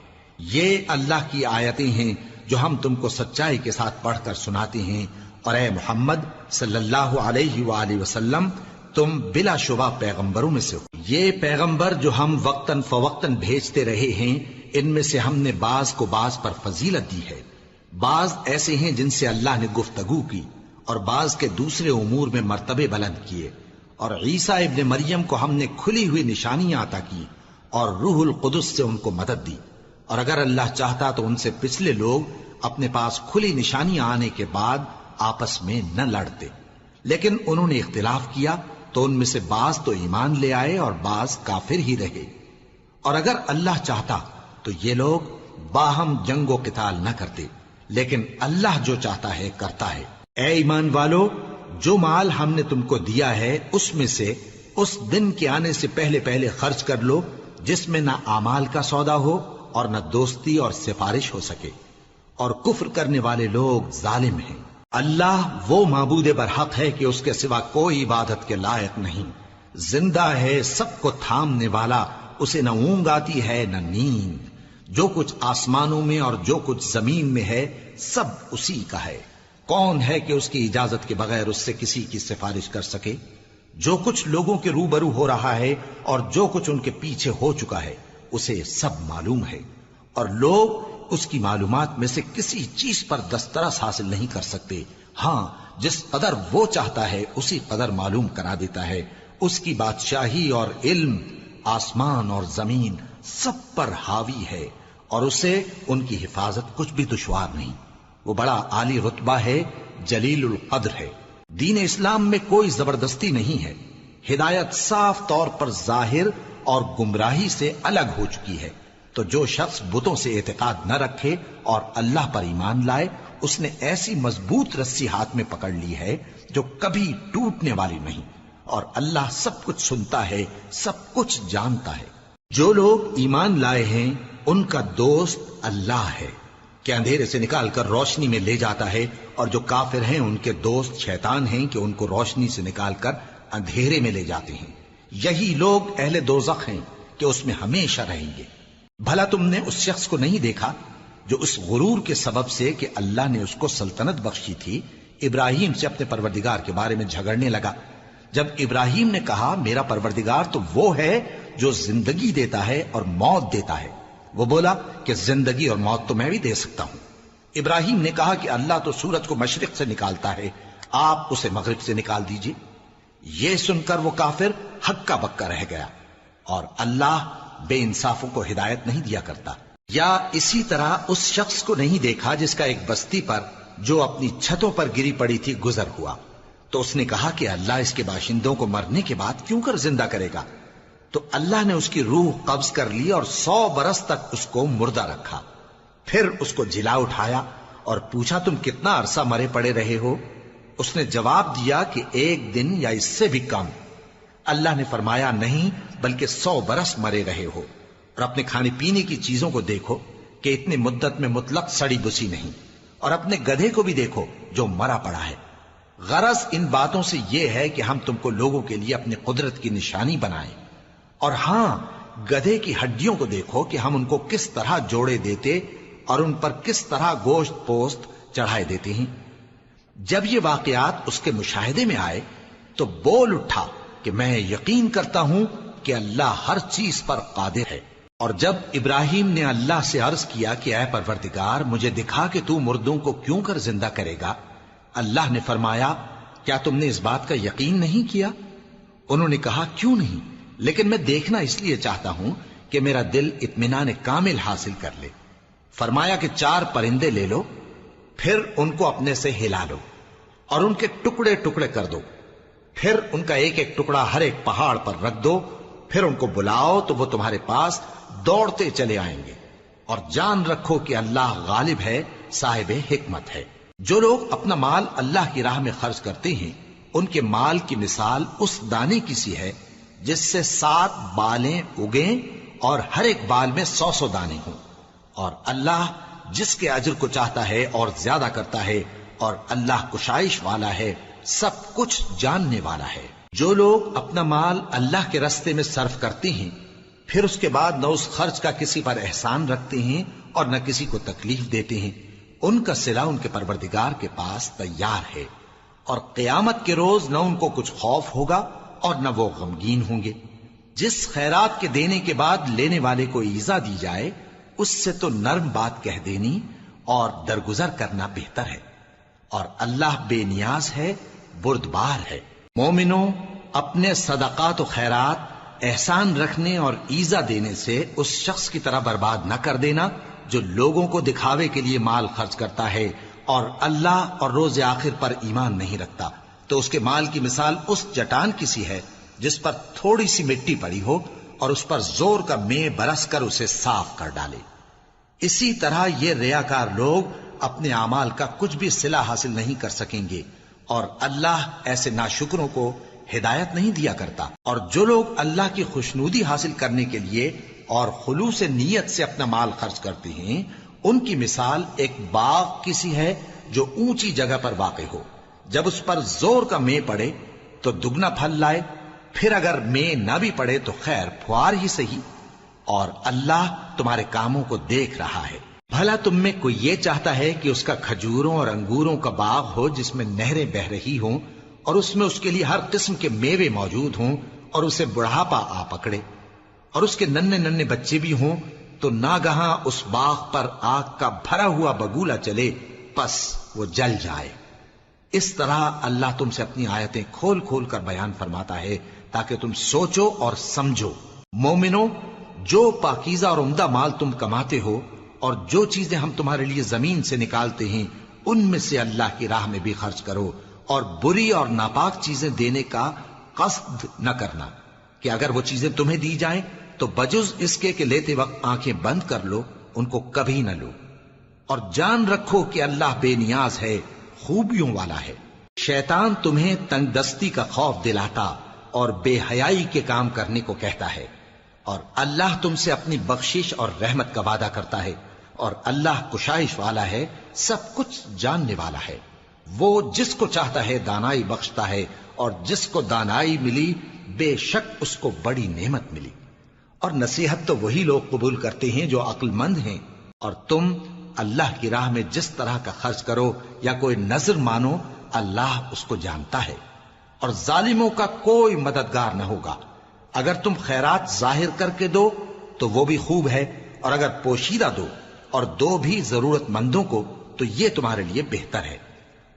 یہ اللہ کی آیتیں ہیں جو ہم تم کو سچائی کے ساتھ پڑھ کر سناتے ہیں، اور اے محمد صلی اللہ علیہ وآلہ وسلم تم بلا شبہ پیغمبروں میں سے ہو۔ یہ پیغمبر جو ہم وقتاً فوقتاً بھیجتے رہے ہیں، ان میں سے ہم نے بعض کو بعض پر فضیلت دی ہے۔ بعض ایسے ہیں جن سے اللہ نے گفتگو کی، اور بعض کے دوسرے امور میں مرتبے بلند کیے۔ اور عیسیٰ ابن مریم کو ہم نے کھلی ہوئی نشانیاں عطا کی اور روح القدس سے ان کو مدد دی، اور اگر اللہ چاہتا تو ان سے پچھلے لوگ اپنے پاس کھلی نشانیاں آنے کے بعد آپس میں نہ لڑتے، لیکن انہوں نے اختلاف کیا تو ان میں سے بعض تو ایمان لے آئے اور بعض کافر ہی رہے۔ اور اگر اللہ چاہتا تو یہ لوگ باہم جنگ و قتال نہ کرتے، لیکن اللہ جو چاہتا ہے کرتا ہے۔ اے ایمان والو، جو مال ہم نے تم کو دیا ہے اس میں سے اس دن کے آنے سے پہلے پہلے خرچ کر لو جس میں نہ اعمال کا سودا ہو اور نہ دوستی اور سفارش ہو سکے، اور کفر کرنے والے لوگ ظالم ہیں۔ اللہ وہ معبود برحق ہے کہ اس کے سوا کوئی عبادت کے لائق نہیں، زندہ ہے، سب کو تھامنے والا، اسے نہ اونگ آتی ہے نہ نیند۔ جو کچھ آسمانوں میں اور جو کچھ زمین میں ہے سب اسی کا ہے۔ کون ہے کہ اس کی اجازت کے بغیر اس سے کسی کی سفارش کر سکے؟ جو کچھ لوگوں کے روبرو ہو رہا ہے اور جو کچھ ان کے پیچھے ہو چکا ہے اسے سب معلوم ہے، اور لوگ اس کی معلومات میں سے کسی چیز پر دسترس حاصل نہیں کر سکتے۔ ہاں جس قدر وہ چاہتا ہے اسی قدر معلوم کرا دیتا ہے۔ اس کی بادشاہی اور علم آسمان اور زمین سب پر حاوی ہے، اور اسے ان کی حفاظت کچھ بھی دشوار نہیں۔ وہ بڑا عالی رتبہ ہے، جلیل القدر ہے۔ دین اسلام میں کوئی زبردستی نہیں ہے، ہدایت صاف طور پر ظاہر اور گمراہی سے الگ ہو چکی ہے۔ تو جو شخص بتوں سے اعتقاد نہ رکھے اور اللہ پر ایمان لائے، اس نے ایسی مضبوط رسی ہاتھ میں پکڑ لی ہے جو کبھی ٹوٹنے والی نہیں، اور اللہ سب کچھ سنتا ہے، سب کچھ جانتا ہے۔ جو لوگ ایمان لائے ہیں ان کا دوست اللہ ہے کہ اندھیرے سے نکال کر روشنی میں لے جاتا ہے، اور جو کافر ہیں ان کے دوست شیطان ہیں کہ ان کو روشنی سے نکال کر اندھیرے میں لے جاتے ہیں۔ یہی لوگ اہل دوزخ ہیں کہ اس میں ہمیشہ رہیں گے۔ بھلا تم نے اس شخص کو نہیں دیکھا جو اس غرور کے سبب سے کہ اللہ نے اس کو سلطنت بخشی تھی ابراہیم سے اپنے پروردگار کے بارے میں جھگڑنے لگا، جب ابراہیم نے کہا میرا پروردگار تو وہ ہے جو زندگی دیتا ہے اور موت دیتا ہے، وہ بولا کہ زندگی اور موت تو میں بھی دے سکتا ہوں۔ ابراہیم نے کہا کہ اللہ تو سورج کو مشرق سے نکالتا ہے، آپ اسے مغرب سے نکال دیجئے۔ یہ سن کر وہ کافر ہکا بکا رہ گیا، اور اللہ بے انصافوں کو ہدایت نہیں دیا کرتا۔ یا اسی طرح اس شخص کو نہیں دیکھا جس کا ایک بستی پر جو اپنی چھتوں پر گری پڑی تھی گزر ہوا، تو اس نے کہا کہ اللہ اس کے باشندوں کو مرنے کے بعد کیوں کر زندہ کرے گا؟ تو اللہ نے اس کی روح قبض کر لی اور 100 برس تک اس کو مردہ رکھا، پھر اس کو جلا اٹھایا اور پوچھا تم کتنا عرصہ مرے پڑے رہے ہو؟ اس نے جواب دیا کہ 1 دن یا اس سے بھی کم۔ اللہ نے فرمایا نہیں بلکہ 100 برس مرے رہے ہو، اور اپنے کھانے پینے کی چیزوں کو دیکھو کہ اتنی مدت میں مطلق سڑی بسی نہیں، اور اپنے گدھے کو بھی دیکھو جو مرا پڑا ہے۔ غرض ان باتوں سے یہ ہے کہ ہم تم کو لوگوں کے لیے اپنی قدرت کی نشانی بنائیں، اور ہاں گدھے کی ہڈیوں کو دیکھو کہ ہم ان کو کس طرح جوڑے دیتے اور ان پر کس طرح گوشت پوست چڑھائے دیتے ہیں۔ جب یہ واقعات اس کے مشاہدے میں آئے تو بول اٹھا کہ میں یقین کرتا ہوں کہ اللہ ہر چیز پر قادر ہے۔ اور جب ابراہیم نے اللہ سے عرض کیا کہ اے پروردگار مجھے دکھا کہ تو مردوں کو کیوں کر زندہ کرے گا، اللہ نے فرمایا کیا تم نے اس بات کا یقین نہیں کیا؟ انہوں نے کہا کیوں نہیں، لیکن میں دیکھنا اس لیے چاہتا ہوں کہ میرا دل اطمینان کامل حاصل کر لے۔ فرمایا کہ 4 پرندے لے لو، پھر ان کو اپنے سے ہلا لو اور ان کے ٹکڑے ٹکڑے کر دو، پھر ان کا ایک ایک ٹکڑا ہر ایک پہاڑ پر رکھ دو، پھر ان کو بلاؤ تو وہ تمہارے پاس دوڑتے چلے آئیں گے، اور جان رکھو کہ اللہ غالب ہے، صاحب حکمت ہے۔ جو لوگ اپنا مال اللہ کی راہ میں خرچ کرتے ہیں ان کے مال کی مثال اس دانے کی سی ہے جس سے 7 بالیں اگیں اور ہر ایک بال میں 100 دانے ہوں، اور اللہ جس کے اجر کو چاہتا ہے اور زیادہ کرتا ہے، اور اللہ کشائش والا ہے، سب کچھ جاننے والا ہے۔ جو لوگ اپنا مال اللہ کے راستے میں صرف کرتے ہیں پھر اس کے بعد نہ اس خرچ کا کسی پر احسان رکھتے ہیں اور نہ کسی کو تکلیف دیتے ہیں، ان کا صلہ ان کے پروردگار کے پاس تیار ہے، اور قیامت کے روز نہ ان کو کچھ خوف ہوگا اور نہ وہ غمگین ہوں گے۔ جس خیرات کے دینے کے بعد لینے والے کو ایذا دی جائے اس سے تو نرم بات کہہ دینی اور درگزر کرنا بہتر ہے، اور اللہ بے نیاز ہے، بردبار ہے۔ مومنوں، اپنے صدقات و خیرات احسان رکھنے اور ایذا دینے سے اس شخص کی طرح برباد نہ کر دینا جو لوگوں کو دکھاوے کے لیے مال خرچ کرتا ہے اور اللہ اور روز آخر پر ایمان نہیں رکھتا، تو اس کے مال کی مثال اس چٹان کی سی ہے جس پر تھوڑی سی مٹی پڑی ہو اور اس پر زور کا مے برس کر اسے صاف کر ڈالے۔ اسی طرح یہ ریاکار لوگ اپنے اعمال کا کچھ بھی صلہ حاصل نہیں کر سکیں گے، اور اللہ ایسے ناشکروں کو ہدایت نہیں دیا کرتا۔ اور جو لوگ اللہ کی خوشنودی حاصل کرنے کے لیے اور خلوص نیت سے اپنا مال خرچ کرتے ہیں ان کی مثال ایک باغ کی سی ہے جو اونچی جگہ پر واقع ہو، جب اس پر زور کا مے پڑے تو دگنا پھل لائے، پھر اگر مے نہ بھی پڑے تو خیر پھوار ہی صحیح، اور اللہ تمہارے کاموں کو دیکھ رہا ہے۔ بھلا تم میں کوئی یہ چاہتا ہے کہ اس کا کھجوروں اور انگوروں کا باغ ہو جس میں نہریں بہ رہی ہوں اور اس میں اس کے لیے ہر قسم کے میوے موجود ہوں اور اسے بڑھاپا آ پکڑے اور اس کے ننھے ننھے بچے بھی ہوں، تو ناگہاں اس باغ پر آگ کا بھرا ہوا بگولا چلے پس وہ جل جائے؟ اس طرح اللہ تم سے اپنی آیتیں کھول کھول کر بیان فرماتا ہے تاکہ تم سوچو اور سمجھو۔ مومنو، جو پاکیزہ اور عمدہ مال تم کماتے ہو اور جو چیزیں ہم تمہارے لیے زمین سے نکالتے ہیں ان میں سے اللہ کی راہ میں بھی خرچ کرو، اور بری اور ناپاک چیزیں دینے کا قصد نہ کرنا کہ اگر وہ چیزیں تمہیں دی جائیں تو بجز اس کے کہ لیتے وقت آنکھیں بند کر لو ان کو کبھی نہ لو، اور جان رکھو کہ اللہ بے نیاز ہے، خوبیوں والا ہے۔ شیطان تمہیں تنگ دستی کا خوف دلاتا اور بے حیائی کے کام کرنے کو کہتا ہے، اور اللہ تم سے اپنی بخشش اور رحمت کا وعدہ کرتا ہے، اور اللہ کشائش والا ہے، سب کچھ جاننے والا ہے۔ وہ جس کو چاہتا ہے دانائی بخشتا ہے، اور جس کو دانائی ملی بے شک اس کو بڑی نعمت ملی۔ اور نصیحت تو وہی لوگ قبول کرتے ہیں جو عقل مند ہیں، اور تم اللہ کی راہ میں جس طرح کا خرچ کرو یا کوئی نظر مانو اللہ اس کو جانتا ہے۔ اور ظالموں کا کوئی مددگار نہ ہوگا۔ اگر تم خیرات ظاہر کر کے دو تو وہ بھی خوب ہے، اور اگر پوشیدہ دو اور دو بھی ضرورت مندوں کو تو یہ تمہارے لیے بہتر ہے،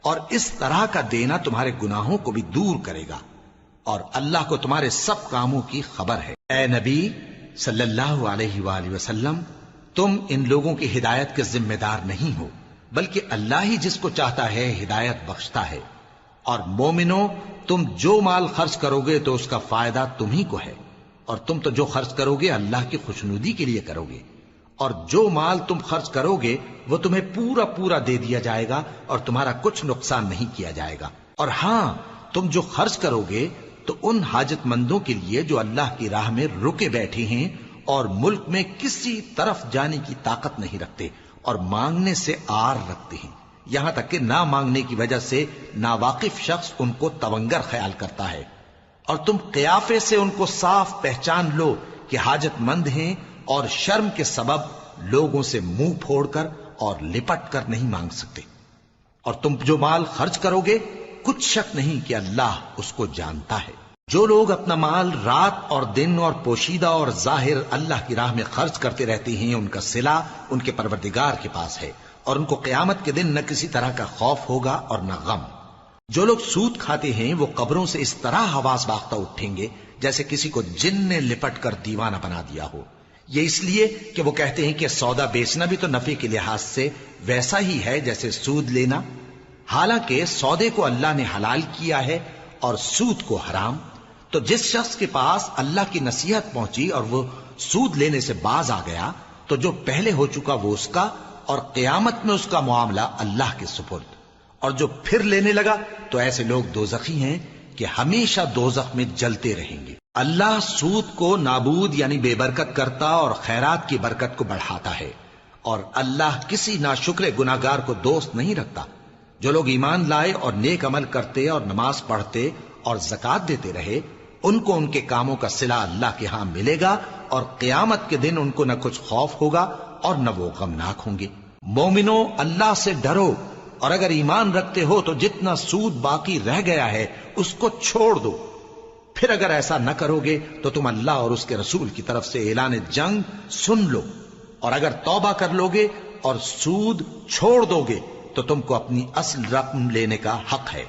اور اس طرح کا دینا تمہارے گناہوں کو بھی دور کرے گا، اور اللہ کو تمہارے سب کاموں کی خبر ہے۔ اے نبی صلی اللہ علیہ وآلہ وسلم، تم ان لوگوں کی ہدایت کے ذمہ دار نہیں ہو، بلکہ اللہ ہی جس کو چاہتا ہے ہدایت بخشتا ہے۔ اور مومنو، تم جو مال خرچ کرو گے تو اس کا فائدہ تمہیں کو ہے، اور تم تو جو خرچ کرو گے اللہ کی خوشنودی کے لیے کرو گے، اور جو مال تم خرچ کرو گے وہ تمہیں پورا پورا دے دیا جائے گا اور تمہارا کچھ نقصان نہیں کیا جائے گا۔ اور ہاں، تم جو خرچ کرو گے تو ان حاجت مندوں کے لیے جو اللہ کی راہ میں رکے بیٹھے ہیں اور ملک میں کسی طرف جانے کی طاقت نہیں رکھتے اور مانگنے سے آر رکھتے ہیں، یہاں تک کہ نہ مانگنے کی وجہ سے ناواقف شخص ان کو تونگر خیال کرتا ہے، اور تم قیافے سے ان کو صاف پہچان لو کہ حاجت مند ہیں، اور شرم کے سبب لوگوں سے منہ پھوڑ کر اور لپٹ کر نہیں مانگ سکتے۔ اور تم جو مال خرچ کرو گے کچھ شک نہیں کہ اللہ اس کو جانتا ہے۔ جو لوگ اپنا مال رات اور دن اور پوشیدہ اور ظاہر اللہ کی راہ میں خرچ کرتے رہتے ہیں، ان کا صلہ ان کے پروردگار کے پاس ہے، اور ان کو قیامت کے دن نہ کسی طرح کا خوف ہوگا اور نہ غم۔ جو لوگ سود کھاتے ہیں وہ قبروں سے اس طرح حواس باختہ اٹھیں گے جیسے کسی کو جن نے لپٹ کر دیوانہ بنا دیا ہو، یہ اس لیے کہ وہ کہتے ہیں کہ سودا بیچنا بھی تو نفع کے لحاظ سے ویسا ہی ہے جیسے سود لینا، حالانکہ سودے کو اللہ نے حلال کیا ہے اور سود کو حرام۔ تو جس شخص کے پاس اللہ کی نصیحت پہنچی اور وہ سود لینے سے باز آ گیا تو جو پہلے ہو چکا وہ اس کا، اور قیامت میں اس کا معاملہ اللہ کے سپرد۔ اور جو پھر لینے لگا تو ایسے لوگ دوزخی ہیں کہ ہمیشہ دوزخ میں جلتے رہیں گے۔ اللہ سود کو نابود یعنی بے برکت کرتا اور خیرات کی برکت کو بڑھاتا ہے، اور اللہ کسی ناشکر گناہگار کو دوست نہیں رکھتا۔ جو لوگ ایمان لائے اور نیک عمل کرتے اور نماز پڑھتے اور زکوٰۃ دیتے رہے، ان کو ان کے کاموں کا صلہ اللہ کے ہاں ملے گا، اور قیامت کے دن ان کو نہ کچھ خوف ہوگا اور نہ وہ غمناک ہوں گے۔ مومنو، اللہ سے ڈرو، اور اگر ایمان رکھتے ہو تو جتنا سود باقی رہ گیا ہے اس کو چھوڑ دو۔ پھر اگر ایسا نہ کرو گے تو تم اللہ اور اس کے رسول کی طرف سے اعلان جنگ سن لو، اور اگر توبہ کر لو گے اور سود چھوڑ دو گے تو تم کو اپنی اصل رقم لینے کا حق ہے،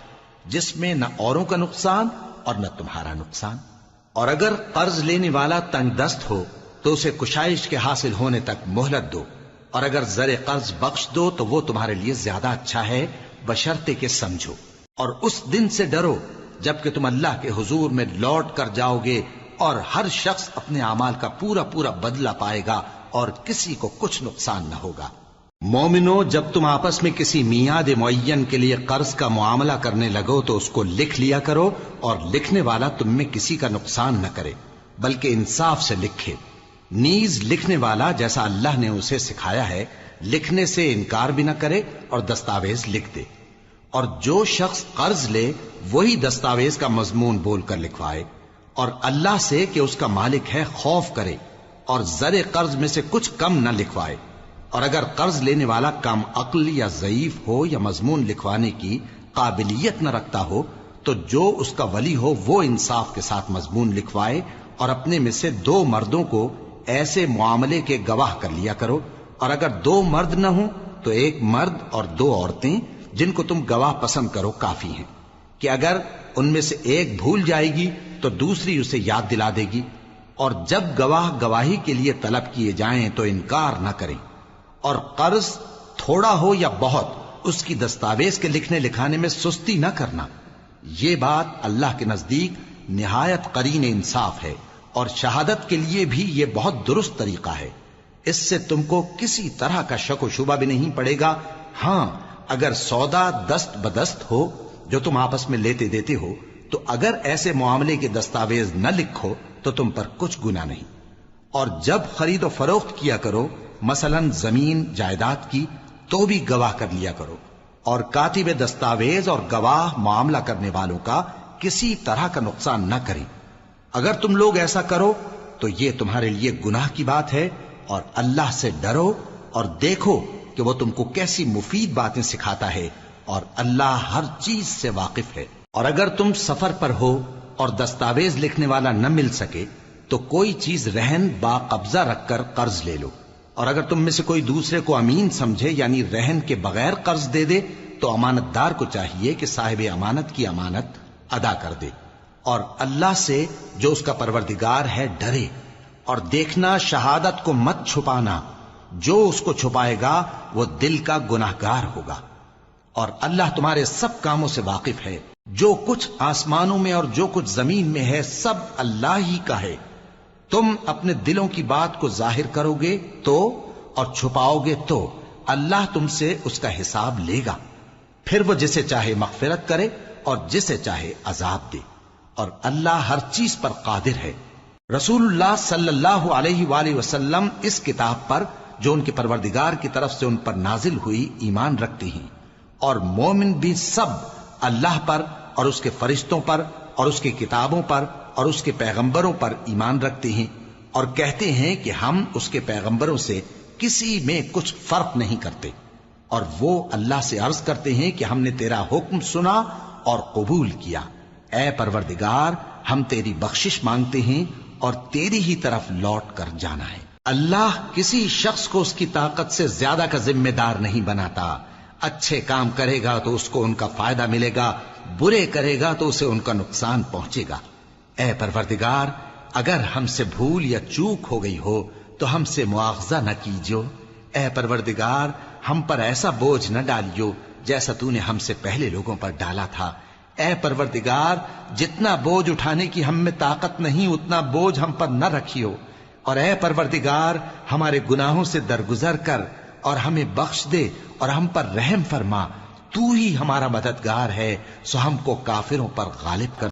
جس میں نہ اوروں کا نقصان اور نہ تمہارا نقصان۔ اور اگر قرض لینے والا تنگ دست ہو تو اسے کشائش کے حاصل ہونے تک مہلت دو، اور اگر زر قرض بخش دو تو وہ تمہارے لیے زیادہ اچھا ہے، بشرطے کہ سمجھو۔ اور اس دن سے ڈرو جبکہ تم اللہ کے حضور میں لوٹ کر جاؤ گے، اور ہر شخص اپنے اعمال کا پورا پورا بدلہ پائے گا اور کسی کو کچھ نقصان نہ ہوگا۔ مومنو، جب تم آپس میں کسی میعاد معین کے لیے قرض کا معاملہ کرنے لگو تو اس کو لکھ لیا کرو، اور لکھنے والا تم میں کسی کا نقصان نہ کرے بلکہ انصاف سے لکھے۔ نیز لکھنے والا جیسا اللہ نے اسے سکھایا ہے لکھنے سے انکار بھی نہ کرے اور دستاویز لکھ دے، اور جو شخص قرض لے وہی دستاویز کا مضمون بول کر لکھوائے، اور اللہ سے کہ اس کا مالک ہے خوف کرے، اور زر قرض میں سے کچھ کم نہ لکھوائے۔ اور اگر قرض لینے والا کم عقل یا ضعیف ہو یا مضمون لکھوانے کی قابلیت نہ رکھتا ہو تو جو اس کا ولی ہو وہ انصاف کے ساتھ مضمون لکھوائے، اور اپنے میں سے 2 مردوں کو ایسے معاملے کے گواہ کر لیا کرو، اور اگر 2 مرد نہ ہوں تو 1 مرد اور 2 عورتیں جن کو تم گواہ پسند کرو کافی ہیں، کہ اگر ان میں سے ایک بھول جائے گی تو دوسری اسے یاد دلا دے گی، اور جب گواہ گواہی کے لیے طلب کیے جائیں تو انکار نہ کریں۔ اور قرض تھوڑا ہو یا بہت اس کی دستاویز کے لکھنے لکھانے میں سستی نہ کرنا، یہ بات اللہ کے نزدیک نہایت قرین انصاف ہے، اور شہادت کے لیے بھی یہ بہت درست طریقہ ہے۔ اس سے تم کو کسی طرح کا شک و شبہ بھی نہیں پڑے گا۔ ہاں، اگر سودا دست بدست ہو جو تم آپس میں لیتے دیتے ہو تو اگر ایسے معاملے کے دستاویز نہ لکھو تو تم پر کچھ گناہ نہیں۔ اور جب خرید و فروخت کیا کرو، مثلا زمین جائیداد کی، تو بھی گواہ کر لیا کرو، اور کاتب دستاویز اور گواہ معاملہ کرنے والوں کا کسی طرح کا نقصان نہ کریں۔ اگر تم لوگ ایسا کرو تو یہ تمہارے لیے گناہ کی بات ہے، اور اللہ سے ڈرو اور دیکھو کہ وہ تم کو کیسی مفید باتیں سکھاتا ہے، اور اللہ ہر چیز سے واقف ہے۔ اور اگر تم سفر پر ہو اور دستاویز لکھنے والا نہ مل سکے تو کوئی چیز رہن با قبضہ رکھ کر قرض لے لو، اور اگر تم میں سے کوئی دوسرے کو امین سمجھے یعنی رہن کے بغیر قرض دے دے تو امانت دار کو چاہیے کہ صاحب امانت کی امانت ادا کر دے، اور اللہ سے جو اس کا پروردگار ہے ڈرے، اور دیکھنا شہادت کو مت چھپانا، جو اس کو چھپائے گا وہ دل کا گناہگار ہوگا، اور اللہ تمہارے سب کاموں سے واقف ہے، جو کچھ آسمانوں میں اور جو کچھ زمین میں ہے سب اللہ ہی کا ہے۔ تم اپنے دلوں کی بات کو ظاہر کرو گے تو اور چھپاؤ گے تو اللہ تم سے اس کا حساب لے گا، پھر وہ جسے چاہے مغفرت کرے اور جسے چاہے عذاب دے، اور اللہ ہر چیز پر قادر ہے۔ رسول اللہ صلی اللہ علیہ وآلہ وسلم اس کتاب پر جو ان کے پروردگار کی طرف سے ان پر نازل ہوئی ایمان رکھتے ہیں، اور مومن بھی سب اللہ پر اور اس کے فرشتوں پر اور اس کی کتابوں پر اور اس کے پیغمبروں پر ایمان رکھتے ہیں، اور کہتے ہیں کہ ہم اس کے پیغمبروں سے کسی میں کچھ فرق نہیں کرتے، اور وہ اللہ سے عرض کرتے ہیں کہ ہم نے تیرا حکم سنا اور قبول کیا، اے پروردگار ہم تیری بخشش مانگتے ہیں اور تیری ہی طرف لوٹ کر جانا ہے۔ اللہ کسی شخص کو اس کی طاقت سے زیادہ کا ذمہ دار نہیں بناتا، اچھے کام کرے گا تو اس کو ان کا فائدہ ملے گا، برے کرے گا تو اسے ان کا نقصان پہنچے گا۔ اے پروردگار اگر ہم سے بھول یا چوک ہو گئی ہو تو ہم سے مواخذہ نہ کیجو، اے پروردگار ہم پر ایسا بوجھ نہ ڈالیو جیسا تو نے ہم سے پہلے لوگوں پر ڈالا تھا، اے پروردگار جتنا بوجھ اٹھانے کی ہم میں طاقت نہیں اتنا بوجھ ہم پر نہ رکھیو، اور اے پروردگار ہمارے گناہوں سے درگزر کر اور ہمیں بخش دے اور ہم پر رحم فرما، تو ہی ہمارا مددگار ہے، سو ہم کو کافروں پر غالب کر۔